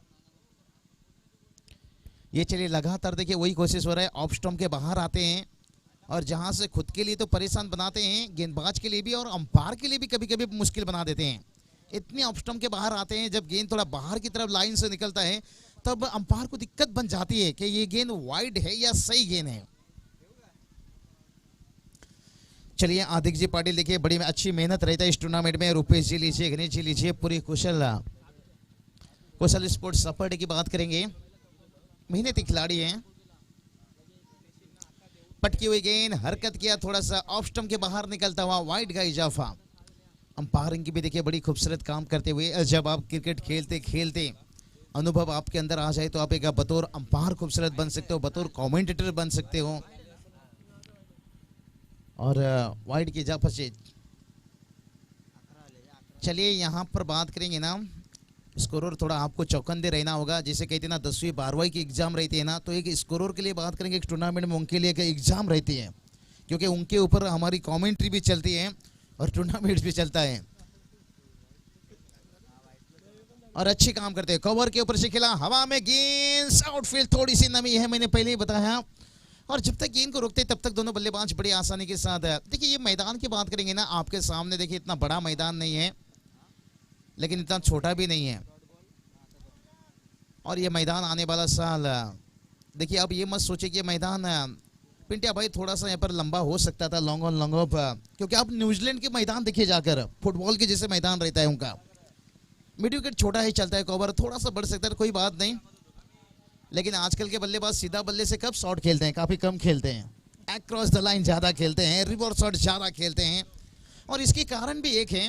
ये चलिए लगातार देखिए वही कोशिश हो रहा है, ऑफ स्टंप के बाहर आते हैं और जहां से खुद के लिए तो परेशान बनाते हैं, गेंदबाज के लिए भी और अंपायर के लिए भी कभी कभी मुश्किल बना देते हैं। इतने ऑफ स्टंप के बाहर आते हैं, जब गेंद थोड़ा बाहर की तरफ लाइन से निकलता है तब अंपायर को दिक्कत बन जाती है कि ये गेंद वाइड है या सही गेंद है। चलिए आदिक जी पाटिल देखिए बड़ी अच्छी मेहनत रहता है इस टूर्नामेंट में। रुपेश जी लीजिए, गणेश जी लीजिए, पूरी कुशल स्पोर्ट्स सपोर्ट की बात करेंगे। मेहनती खिलाड़ी हैं। पटकी हुई गेंद, हरकत किया, थोड़ा सा ऑफ स्टंप के बाहर निकलता हुआ वाइड का इजाफा। अंपायरिंग की भी देखिए बड़ी खूबसूरत काम करते हुए। जब आप क्रिकेट खेलते खेलते अनुभव आपके अंदर आ जाए तो आप एक बतौर अंपायर खूबसूरत बन सकते हो, बतौर कमेंटेटर बन सकते हो। और वाइड की इजाफा से चलिए यहाँ पर बात करेंगे ना, स्कोरर थोड़ा आपको चौकन्ने रहना होगा। जैसे कहते हैं ना 10वीं 12वीं की एग्जाम रहती है ना, तो एक स्कोरर के लिए बात करेंगे, एक टूर्नामेंट में उनके लिए एक एग्जाम रहती है क्योंकि उनके ऊपर हमारी कमेंट्री भी चलती है और टूर्नामेंट भी चलता है और अच्छे काम करते हैं। कवर के ऊपर से खेला, हवा में गेंद, आउटफील्ड थोड़ी सी नमी है, मैंने पहले ही बताया। और जब तक गेंद को रोकते तब तक दोनों बल्लेबाज बड़ी आसानी के साथ है। देखिए ये मैदान की बात करेंगे ना, आपके सामने देखिए इतना बड़ा मैदान नहीं है लेकिन इतना छोटा भी नहीं है। और ये मैदान आने वाला साल देखिए, अब ये मत सोचिए कि मैदान पिंटिया भाई थोड़ा सा यहाँ पर लंबा हो सकता था, लॉन्ग ऑन लॉन्ग ऑफ, क्योंकि आप न्यूजीलैंड के मैदान देखिए जाकर, फुटबॉल के जैसे मैदान रहता है उनका। मिड विकेट छोटा ही चलता है, कवर थोड़ा सा बढ़ सकता है, कोई बात नहीं। लेकिन आजकल के बल्लेबाज सीधा बल्ले से कब शॉट खेलते हैं, काफी कम खेलते हैं, अक्रॉस द लाइन ज्यादा खेलते हैं, रिवर्स शॉट ज्यादा खेलते हैं। और इसके कारण भी एक है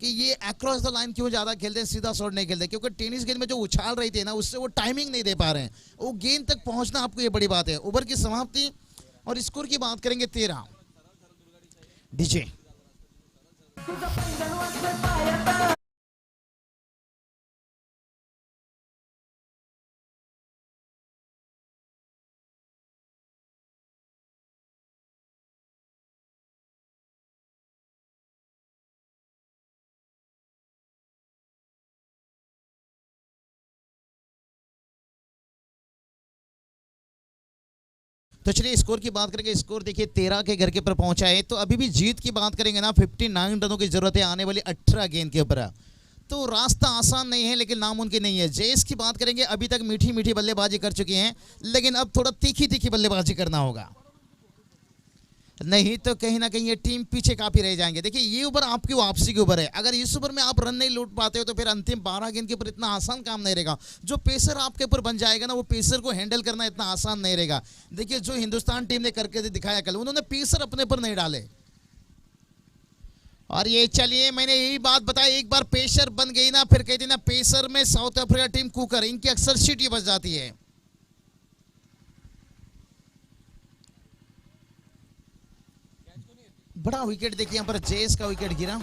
कि ये अक्रॉस द लाइन क्यों ज्यादा खेलते हैं, सीधा शॉट नहीं खेलते, क्योंकि टेनिस गेंद में जो उछाल रही थी ना उससे वो टाइमिंग नहीं दे पा रहे हैं, वो गेंद तक पहुंचना आपको ये बड़ी बात है। ओवर की समाप्ति और स्कोर की बात करेंगे 13 डीजे। तो चलिए स्कोर की बात करेंगे। स्कोर देखिए 13 के घर के ऊपर पहुंचा है, तो अभी भी जीत की बात करेंगे ना, 59 रनों की जरूरत है आने वाली 18 गेंद के ऊपर। तो रास्ता आसान नहीं है लेकिन नामुमकिन नहीं है। जयेश की बात करेंगे, अभी तक मीठी मीठी बल्लेबाजी कर चुके हैं लेकिन अब थोड़ा तीखी तीखी बल्लेबाजी करना होगा, नहीं तो कहीं ना कहीं ये टीम पीछे काफी रह जाएंगे। देखिए ये ओवर आपकी वापसी के ऊपर है, अगर इस ओवर में आप रन नहीं लूट पाते हो तो फिर अंतिम 12 गेंद के ऊपर इतना आसान काम नहीं रहेगा। जो पेसर आपके ऊपर बन जाएगा ना, वो पेसर को हैंडल करना इतना आसान नहीं रहेगा। देखिए जो हिंदुस्तान टीम ने करके दिखाया कल, उन्होंने पेसर अपने ऊपर नहीं डाले। और ये चलिए मैंने यही बात बताई, एक बार पेसर बन गई ना फिर कहती ना पेसर में साउथ अफ्रीका टीम कुकर, इनकी अक्सर सीटी बच जाती है। बड़ा विकेट देखिए यहाँ पर जयेश का विकेट गिरा।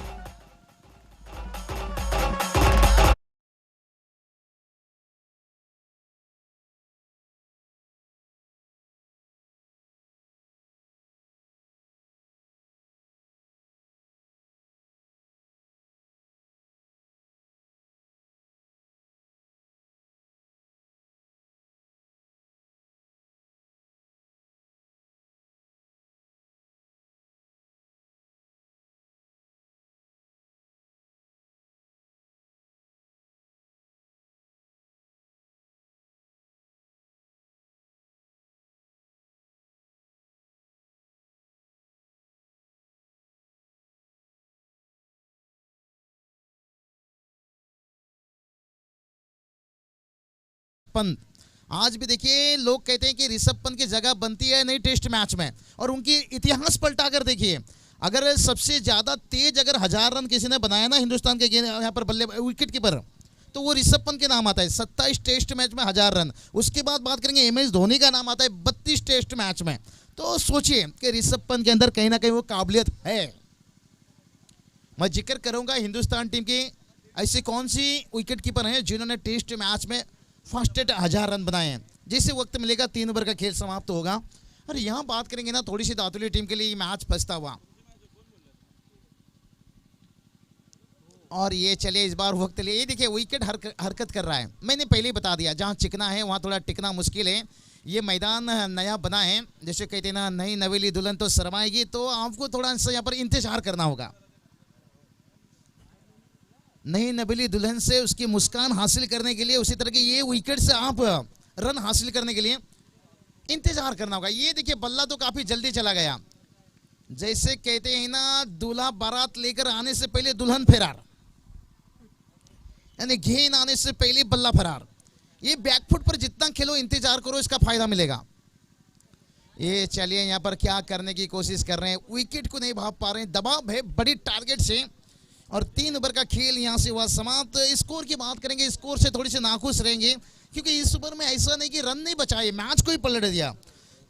पंत आज भी देखिए लोग कहते हैं कि ऋषभ पंत की जगह बनती है नहीं टेस्ट मैच में, और उनकी इतिहास पलटाकर देखिए, अगर सबसे ज्यादा तेज अगर 1000 रन किसी ने बनाया ना हिंदुस्तान के यहाँ पर बल्ले विकेट कीपर, तो वो ऋषभ पंत के नाम आता है। 27 टेस्ट मैच में 1000 रन। उसके बाद बात करेंगे MS धोनी का नाम आता है 32 टेस्ट मैच में। तो सोचिए कि ऋषभ पंत के अंदर कहीं ना कहीं वो काबिलियत है। मैं जिक्र करूंगा हिंदुस्तान टीम की ऐसे कौन सी विकेट कीपर हैं जिन्होंने टेस्ट मैच में फर्स्ट 1000 रन बनाए हैं? जैसे वक्त मिलेगा 3 ओवर का खेल समाप्त होगा। और यहाँ बात करेंगे ना थोड़ी सी दातुली टीम के लिए ये मैच फंसता हुआ। और ये चलिए इस बार वक्त लिए, ये देखिए विकेट हरकत कर रहा है। मैंने पहले ही बता दिया जहाँ चिकना है वहाँ थोड़ा टिकना मुश्किल है। ये मैदान नया बना है, जैसे कहते हैं ना नई नवेली दुल्हन तो शर्माएगी, तो आपको थोड़ा सा यहाँ पर इंतजार करना होगा। नई नवेली दुल्हन से उसकी मुस्कान हासिल करने के लिए, उसी तरह के ये विकेट से आप रन हासिल करने के लिए इंतजार करना होगा। ये देखिए बल्ला तो काफी जल्दी चला गया, जैसे कहते हैं ना दूल्हा बारात लेकर आने से पहले दुल्हन फरार, यानी घेन आने से पहले बल्ला फरार। ये बैकफुट पर जितना खेलो इंतजार करो इसका फायदा मिलेगा। ये चलिए यहाँ पर क्या करने की कोशिश कर रहे हैं, विकेट को नहीं भाग पा रहे हैं, दबाव है बड़ी टारगेट से। और 3 ओवर का खेल यहाँ से हुआ समाप्त। स्कोर की बात करेंगे, स्कोर से थोड़ी सी नाखुश रहेंगे क्योंकि इस ओवर में ऐसा नहीं कि रन नहीं बचाए, मैच को ही पलट दिया।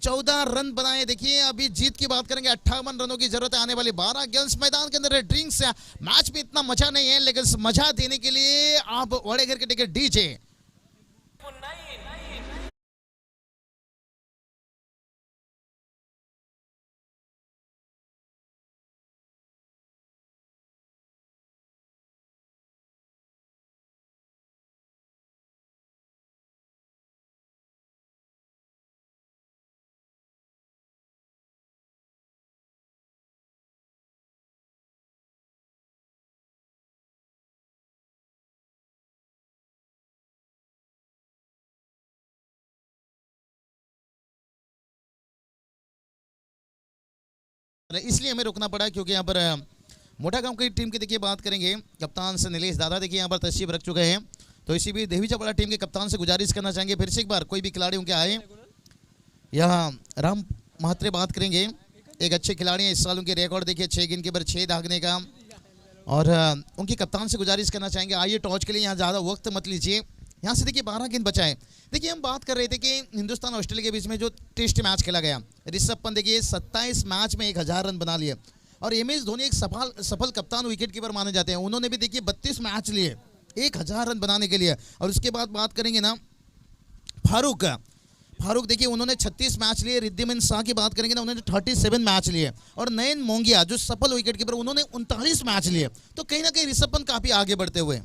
14 रन बनाए। देखिए अभी जीत की बात करेंगे, 58 रनों की जरूरत है। आने वाली 12 गेंद मैदान के अंदर ड्रिंक्स, मैच में इतना मजा नहीं है, लेकिन मजा देने के लिए आप बड़े घर के टिकट डीजे। इसलिए हमें रुकना पड़ा क्योंकि यहाँ पर मोटा गांव की टीम की देखिए बात करेंगे, कप्तान से नीलेश दादा देखिए यहाँ पर तशरीफ रख चुके हैं। तो इसी भी देवी चपड़ा टीम के कप्तान से गुजारिश करना चाहेंगे फिर से एक बार कोई भी खिलाड़ी उनके आए। यहाँ राम महात्रे बात करेंगे, एक अच्छे खिलाड़ी हैं, इस साल उनके रिकॉर्ड देखिए 6 गेंद के ऊपर 6 दागने का। और उनके कप्तान से गुजारिश करना चाहेंगे आइए टॉस के लिए यहाँ ज़्यादा वक्त मत लीजिए। यहाँ से देखिए 12 गेंद बचाए। देखिए हम बात कर रहे थे कि हिंदुस्तान ऑस्ट्रेलिया के बीच में जो टेस्ट मैच खेला गया, ऋषभ पंत देखिए 27 मैच में 1000 रन बना लिए। और MS धोनी एक सफल कप्तान विकेट कीपर माने जाते हैं, उन्होंने भी देखिए 32 मैच लिए 1000 रन बनाने के लिए। और उसके बाद बात करेंगे ना फारूक देखिए उन्होंने 36 मैच लिए। रिद्धिमान शाह की बात करेंगे ना उन्होंने 37 मैच लिए। और नयन मोंगिया जो सफल विकेट कीपर उन्होंने 39 मैच लिए। तो कहीं ना कहीं ऋषभ पंत काफी आगे बढ़ते हुए।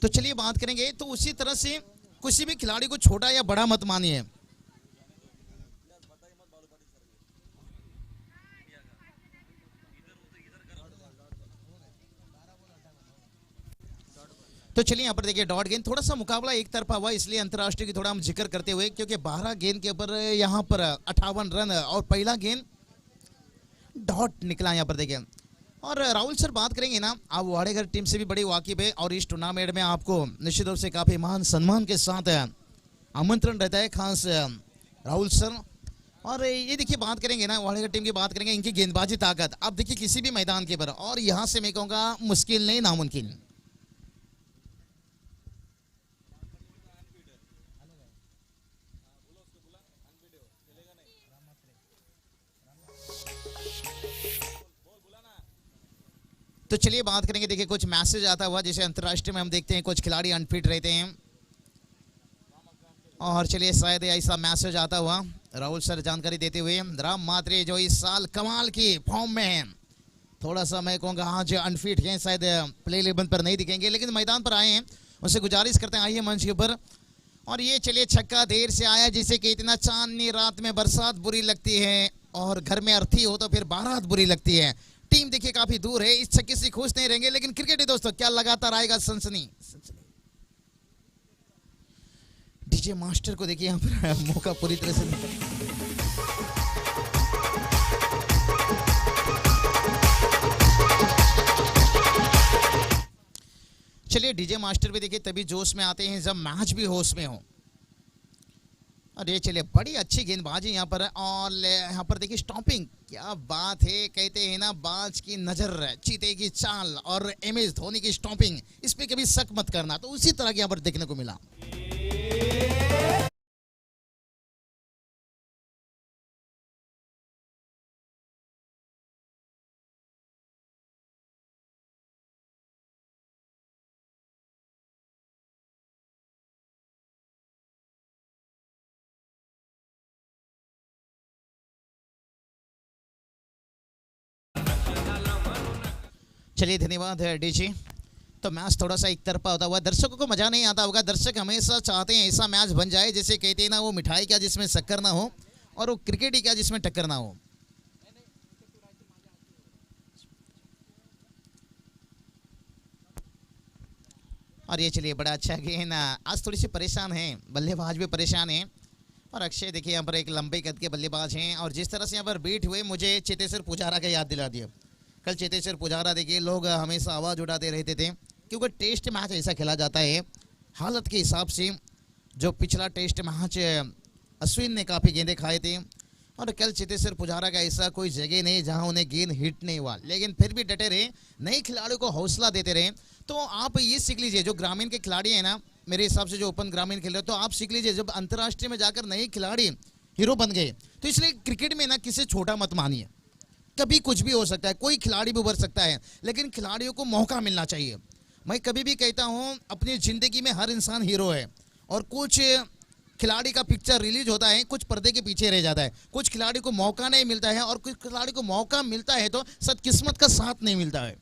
तो चलिए बात करेंगे, तो उसी तरह से किसी भी खिलाड़ी को छोटा या बड़ा मत मानिए। तो चलिए यहाँ पर देखिए डॉट गेंद, थोड़ा सा मुकाबला एक तरफा हुआ, इसलिए अंतर्राष्ट्रीय की थोड़ा हम जिक्र करते हुए, क्योंकि 12 गेंद के ऊपर यहाँ पर 58 रन और पहला गेंद डॉट निकला यहाँ पर देखिए। और राहुल सर बात करेंगे ना, आप वाड़ेघर टीम से भी बड़ी वाकिफ है और इस टूर्नामेंट में आपको निश्चित रूप से काफी मान सम्मान के साथ आमंत्रण रहता है, खास राहुल सर। और ये देखिए बात करेंगे ना वाड़ेघर टीम की बात करेंगे, इनकी गेंदबाजी ताकत आप देखिए किसी भी मैदान के ऊपर, और यहाँ से मैं कहूँगा मुश्किल नहीं नामुमकिन। तो चलिए बात करेंगे, देखिए कुछ मैसेज आता हुआ, जैसे अंतर्राष्ट्रीय में हम देखते हैं कुछ खिलाड़ी अनफिट रहते हैं। और चलिए शायद ऐसा मैसेज आता हुआ राहुल सर जानकारी देते हुए, राम मात्रे जो इस साल कमाल की फॉर्म में हैं, थोड़ा सा मैं कहूँगा आज अनफिट हैं, शायद प्ले 11 पर नहीं दिखेंगे, लेकिन मैदान पर आए हैं। उनसे गुजारिश करते हैं आइए मंच के ऊपर। और ये चलिए छक्का देर से आया, जिसे कि इतना चांदनी रात में बरसात बुरी लगती है और घर में अर्थी हो तो फिर बारात बुरी लगती है। टीम देखिए काफी दूर है, इस छक्के से खुश नहीं रहेंगे, लेकिन क्रिकेट है दोस्तों, क्या लगातार आएगा सनसनी। डीजे मास्टर को देखिए यहाँ पर मौका पूरी तरह से चलिए डीजे मास्टर भी देखिए तभी जोश में आते हैं जब मैच भी होश में हो। अरे चलिए बड़ी अच्छी गेंदबाजी यहाँ पर, और यहाँ पर देखिए स्टॉपिंग, क्या बात है, कहते हैं ना बाज की नजर चीते की चाल, और MS धोनी की स्टॉपिंग, इस पे कभी शक मत करना। तो उसी तरह के यहाँ पर देखने को मिला। चलिए धन्यवाद है डीजी। तो मैच थोड़ा सा एक तरफा होता हुआ, दर्शकों को मजा नहीं आता होगा। दर्शक हमेशा चाहते हैं ऐसा मैच बन जाए, जैसे कहते हैं ना, वो मिठाई क्या जिसमें शक्कर ना हो, और वो क्रिकेट ही क्या जिसमें टक्कर ना हो। और ये चलिए बड़ा अच्छा गेंद। आज थोड़ी सी परेशान है, बल्लेबाज भी परेशान है। और अक्षय देखिए यहाँ पर एक लंबे कद के बल्लेबाज हैं, और जिस तरह से यहाँ पर बीट हुए, मुझे चेतेश्वर पुजारा का याद दिला दिया। कल चेतेश्वर पुजारा देखिए लोग हमेशा आवाज़ उठाते रहते थे, क्योंकि टेस्ट मैच ऐसा खेला जाता है हालत के हिसाब से। जो पिछला टेस्ट मैच अश्विन ने काफ़ी गेंदें खाए थे, और कल चेतेश्वर पुजारा का ऐसा कोई जगह नहीं जहां उन्हें गेंद हिट नहीं हुआ, लेकिन फिर भी डटे रहे, नए खिलाड़ियों को हौसला देते रहे। तो आप ये सीख लीजिए, जो ग्रामीण के खिलाड़ी हैं ना, मेरे हिसाब से जो ओपन ग्रामीण खेल रहे, तो आप सीख लीजिए, जब अंतर्राष्ट्रीय में जाकर नए खिलाड़ी हीरो बन गए, तो इसलिए क्रिकेट में ना किसी छोटा मत मानिए। कभी कुछ भी हो सकता है, कोई खिलाड़ी भी उभर सकता है, लेकिन खिलाड़ियों को मौका मिलना चाहिए। मैं कभी भी कहता हूँ, अपनी ज़िंदगी में हर इंसान हीरो है, और कुछ खिलाड़ी का पिक्चर रिलीज होता है, कुछ पर्दे के पीछे रह जाता है। कुछ खिलाड़ी को मौका नहीं मिलता है, और कुछ खिलाड़ी को मौका मिलता है तो सदकिस्मत का साथ नहीं मिलता है।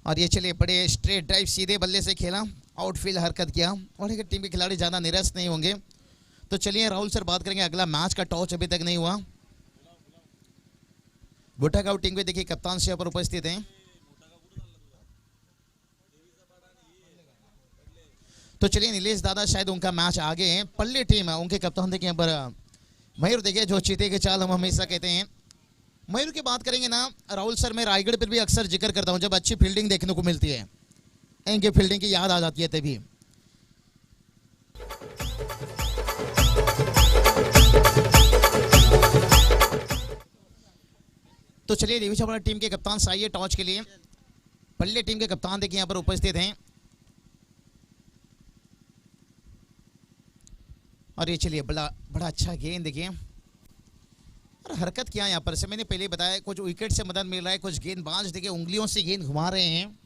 और ये चलिए बड़े स्ट्रेट ड्राइव सीधे बल्ले से खेला, आउटफील्ड हरकत किया, और एक टीम के खिलाड़ी ज़्यादा निराश नहीं होंगे। तो चलिए राहुल सर बात करेंगे, अगला मैच का टॉस अभी तक नहीं हुआ। बुटागांव टीम के देखिए कप्तान से यहाँ पर उपस्थित हैं। तो चलिए नीलेश दादा शायद उनका मैच आगे है। पल्ले टीम है, उनके कप्तान देखिए यहाँ पर मयूर देखिए, जो चीते के चाल हम हमेशा कहते हैं। मयूर की बात करेंगे ना राहुल सर, मैं रायगढ़ पर भी अक्सर जिक्र करता हूँ, जब अच्छी फील्डिंग देखने को मिलती है, इनकी फील्डिंग की याद आ जाती है तभी। तो चलिए देवीचापाड़ा टीम के कप्तान साइए टॉस के लिए। पल्ले टीम के कप्तान देखिए यहाँ पर उपस्थित हैं। और ये चलिए बड़ा अच्छा गेंद देखिए, और हरकत किया यहाँ पर से, मैंने पहले बताया, कुछ विकेट से मदद मिल रहा है, कुछ गेंदबाज देखिए उंगलियों से गेंद घुमा रहे हैं,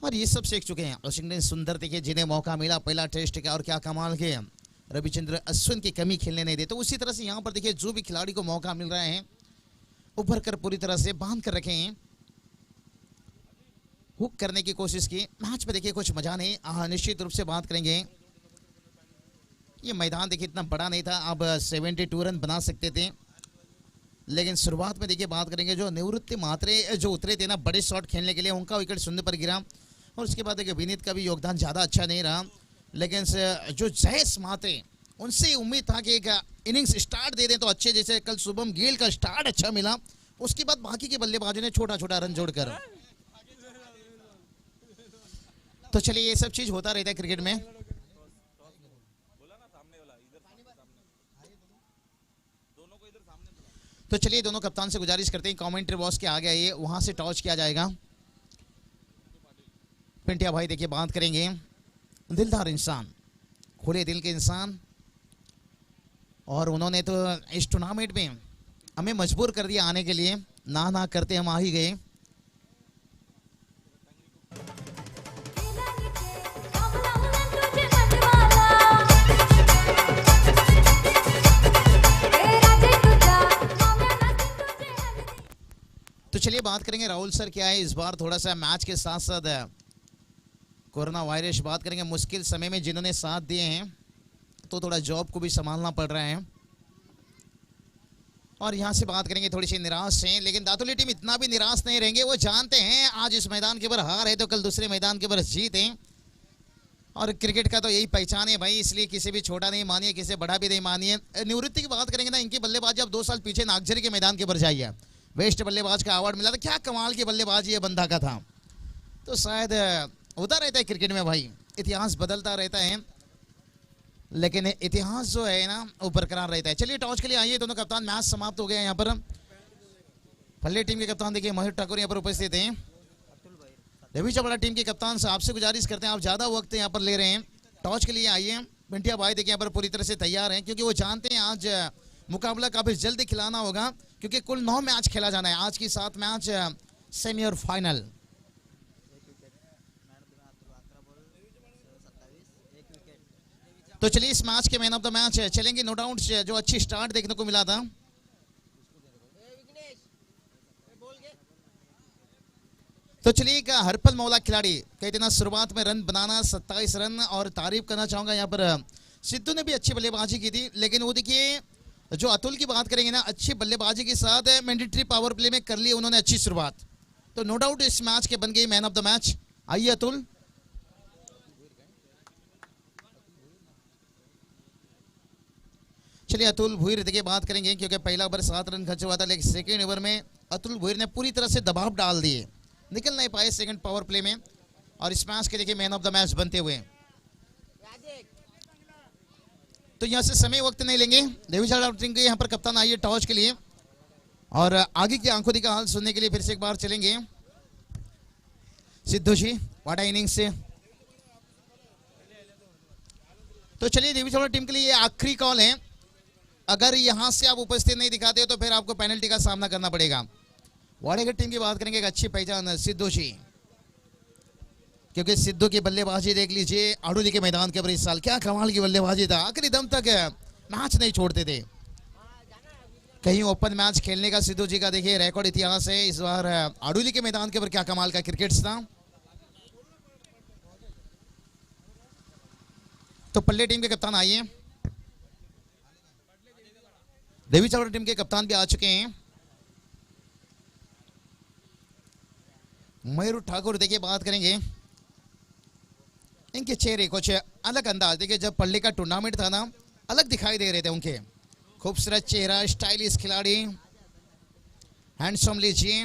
और ये सब सीख चुके हैं। वाशिंगटन सुंदर देखिए, जिन्हें मौका मिला पहला टेस्ट का, और क्या कमाल के रविचंद्र अश्विन की कमी खेलने नहीं देते। उसी तरह से यहाँ पर देखिए जो भी खिलाड़ी को मौका मिल रहा है, उभर कर पूरी तरह से बांध कर रखे हैं, हुक करने की कोशिश की। मैच में देखिए कुछ मजा नहीं। निश्चित रूप से बात करेंगे, ये मैदान देखिए इतना बड़ा नहीं था, अब 72 रन बना सकते थे, लेकिन शुरुआत में देखिए बात करेंगे, जो निवृत्ति मात्रे जो उतरे थे ना बड़े शॉट खेलने के लिए, उनका विकेट शून्य पर गिरा। और उसके बाद देखिए विनीत का भी योगदान ज़्यादा अच्छा नहीं रहा, लेकिन जो जयेश मात्रे, उनसे उम्मीद था कि एक इनिंग्स स्टार्ट दे दें तो अच्छे, जैसे कल शुभम गिल का स्टार्ट अच्छा मिला, उसके बाद बाकी के बल्लेबाजों ने छोटा छोटा रन जोड़कर। तो चलिए ये सब चीज होता रहता है क्रिकेट में। तो चलिए दोनों कप्तान से गुजारिश करते हैं, कमेंट्री बॉक्स के आगे आइए, वहां से टॉस किया जाएगा। पिंटिया भाई देखिए बात करेंगे, दिलदार इंसान, खुले दिल के इंसान, और उन्होंने तो इस टूर्नामेंट में हमें मजबूर कर दिया आने के लिए, ना करते हम आ ही गए। तो चलिए बात करेंगे राहुल सर, क्या है इस बार थोड़ा सा मैच के साथ साथ कोरोना वायरस, बात करेंगे मुश्किल समय में जिन्होंने साथ दिए हैं, तो थोड़ा जॉब को भी संभालना पड़ रहा है। और यहाँ से बात करेंगे, थोड़ी सी निराश हैं, लेकिन दातुली टीम इतना भी निराश नहीं रहेंगे। वो जानते हैं आज इस मैदान के ऊपर हार है तो कल दूसरे मैदान के ऊपर जीत है, और क्रिकेट का तो यही पहचान है भाई, इसलिए किसी भी छोटा नहीं मानिए, किसी बड़ा भी नहीं मानिए। निवृत्ति की बात करेंगे ना, इनकी बल्लेबाजी अब 2 साल पीछे नागझरी के मैदान के ऊपर जाइए, बेस्ट बल्लेबाज का अवार्ड मिला था, क्या कमाल की बल्लेबाजी ये बंदा का था। तो शायद होता रहता है क्रिकेट में भाई, इतिहास बदलता रहता है, लेकिन इतिहास जो है ना वो बरकरार रहता है। चलिए टॉस के लिए आइए दोनों कप्तान, मैच समाप्त हो गया यहाँ पर। पल्ले टीम के कप्तान देखिए मयूर ठाकुर यहाँ पर उपस्थित हैं। देवीचापाड़ा टीम के कप्तान से आपसे गुजारिश करते हैं, आप ज़्यादा वक्त यहाँ पर ले रहे हैं, टॉस के लिए आइए। पिंटिया भाई देखिए यहाँ पर पूरी तरह से तैयार हैं, क्योंकि वो जानते हैं आज मुकाबला काफी जल्दी खिलाना होगा, क्योंकि कुल 9 मैच खेला जाना है, आज की 7 मैच सेमी और फाइनल। तो चलिए इस मैच के मैन ऑफ द मैच चलेंगे नो डाउट, जो अच्छी स्टार्ट देखने को मिला था। तो चलिए एक हरपल मौला खिलाड़ी कहते ना शुरुआत में रन बनाना 27 रन, और तारीफ करना चाहूंगा यहाँ पर सिद्धू ने भी अच्छी बल्लेबाजी की थी, लेकिन वो देखिए जो अतुल की बात करेंगे ना, अच्छी बल्लेबाजी के साथ मैंडेटरी पावर प्ले में कर ली उन्होंने अच्छी शुरुआत, तो नो डाउट इस मैच के बन गई मैन ऑफ द मैच। आइए अतुल। चलिए अतुल भुईर देखिए बात करेंगे, क्योंकि पहला ओवर 7 रन खर्च हुआ था, लेकिन सेकेंड ओवर में अतुल भुईर ने पूरी तरह से दबाव डाल दिए, निकल नहीं पाए सेकंड पावर प्ले में, और इस मैच के देखिए मैन ऑफ द मैच बनते हुए। तो यहां से समय वक्त नहीं लेंगे, देवीचार टीम के यहाँ पर कप्तान आइए टॉस के लिए, और आगे की आंखों का हाल सुनने के लिए फिर से एक बार चलेंगे। सिद्धू जी वाटा इनिंग्स से, तो चलिए देवीचार टीम के लिए ये आखिरी कॉल है, अगर यहां से आप उपस्थित नहीं दिखाते हो तो फिर आपको पेनल्टी का सामना करना पड़ेगा। वाडेगढ़ टीम की बात करेंगे, एक अच्छी पहचान सिद्धू जी, क्योंकि सिद्धू की बल्लेबाजी देख लीजिए आड़ूली के मैदान के ऊपर इस साल क्या कमाल की बल्लेबाजी था, आखिरी दम तक मैच नहीं छोड़ते थे। कहीं ओपन मैच खेलने का सिद्धू जी का देखिए रिकॉर्ड इतिहास है, इस बार आड़ूली के मैदान के ऊपर क्या कमाल का क्रिकेट था। तो पल्ले टीम के कप्तान आइए, देवी चावड़ा टीम के कप्तान भी आ चुके हैं। मयूर ठाकुर देखिए बात करेंगे, इनके चेहरे कुछ अलग अंदाज देखिए, जब पल्ले का टूर्नामेंट था ना अलग दिखाई दे रहे थे उनके, खूबसूरत चेहरा, स्टाइलिश खिलाड़ी, हैंडसम लीजिए।